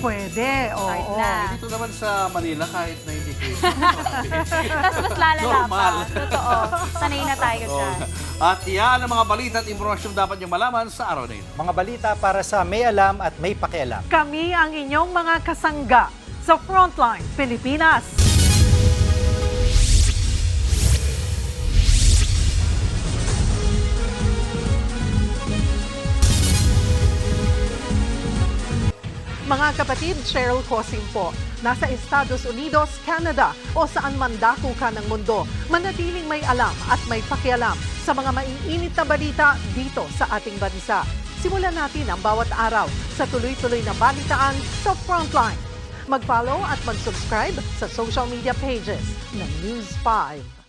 Pwede, oo. Dito naman sa Manila kahit na hindi kayo. Tapos mas lalala pa. Totoo. Sanay na tayo dyan. At yan ang mga balita at impormasyon dapat niyong malaman sa araw na ito. Mga balita para sa may alam at may pakialam. Kami ang inyong mga kasangga sa Frontline Pilipinas. Mga kapatid, Cheryl Cosim po. Nasa Estados Unidos, Canada o saan man dako ka ng mundo, manatiling may alam at may pakialam sa mga maiinit na balita dito sa ating bansa. Simulan natin ang bawat araw sa tuloy-tuloy na balitaan sa Frontline. Mag-follow at mag-subscribe sa social media pages ng News 5.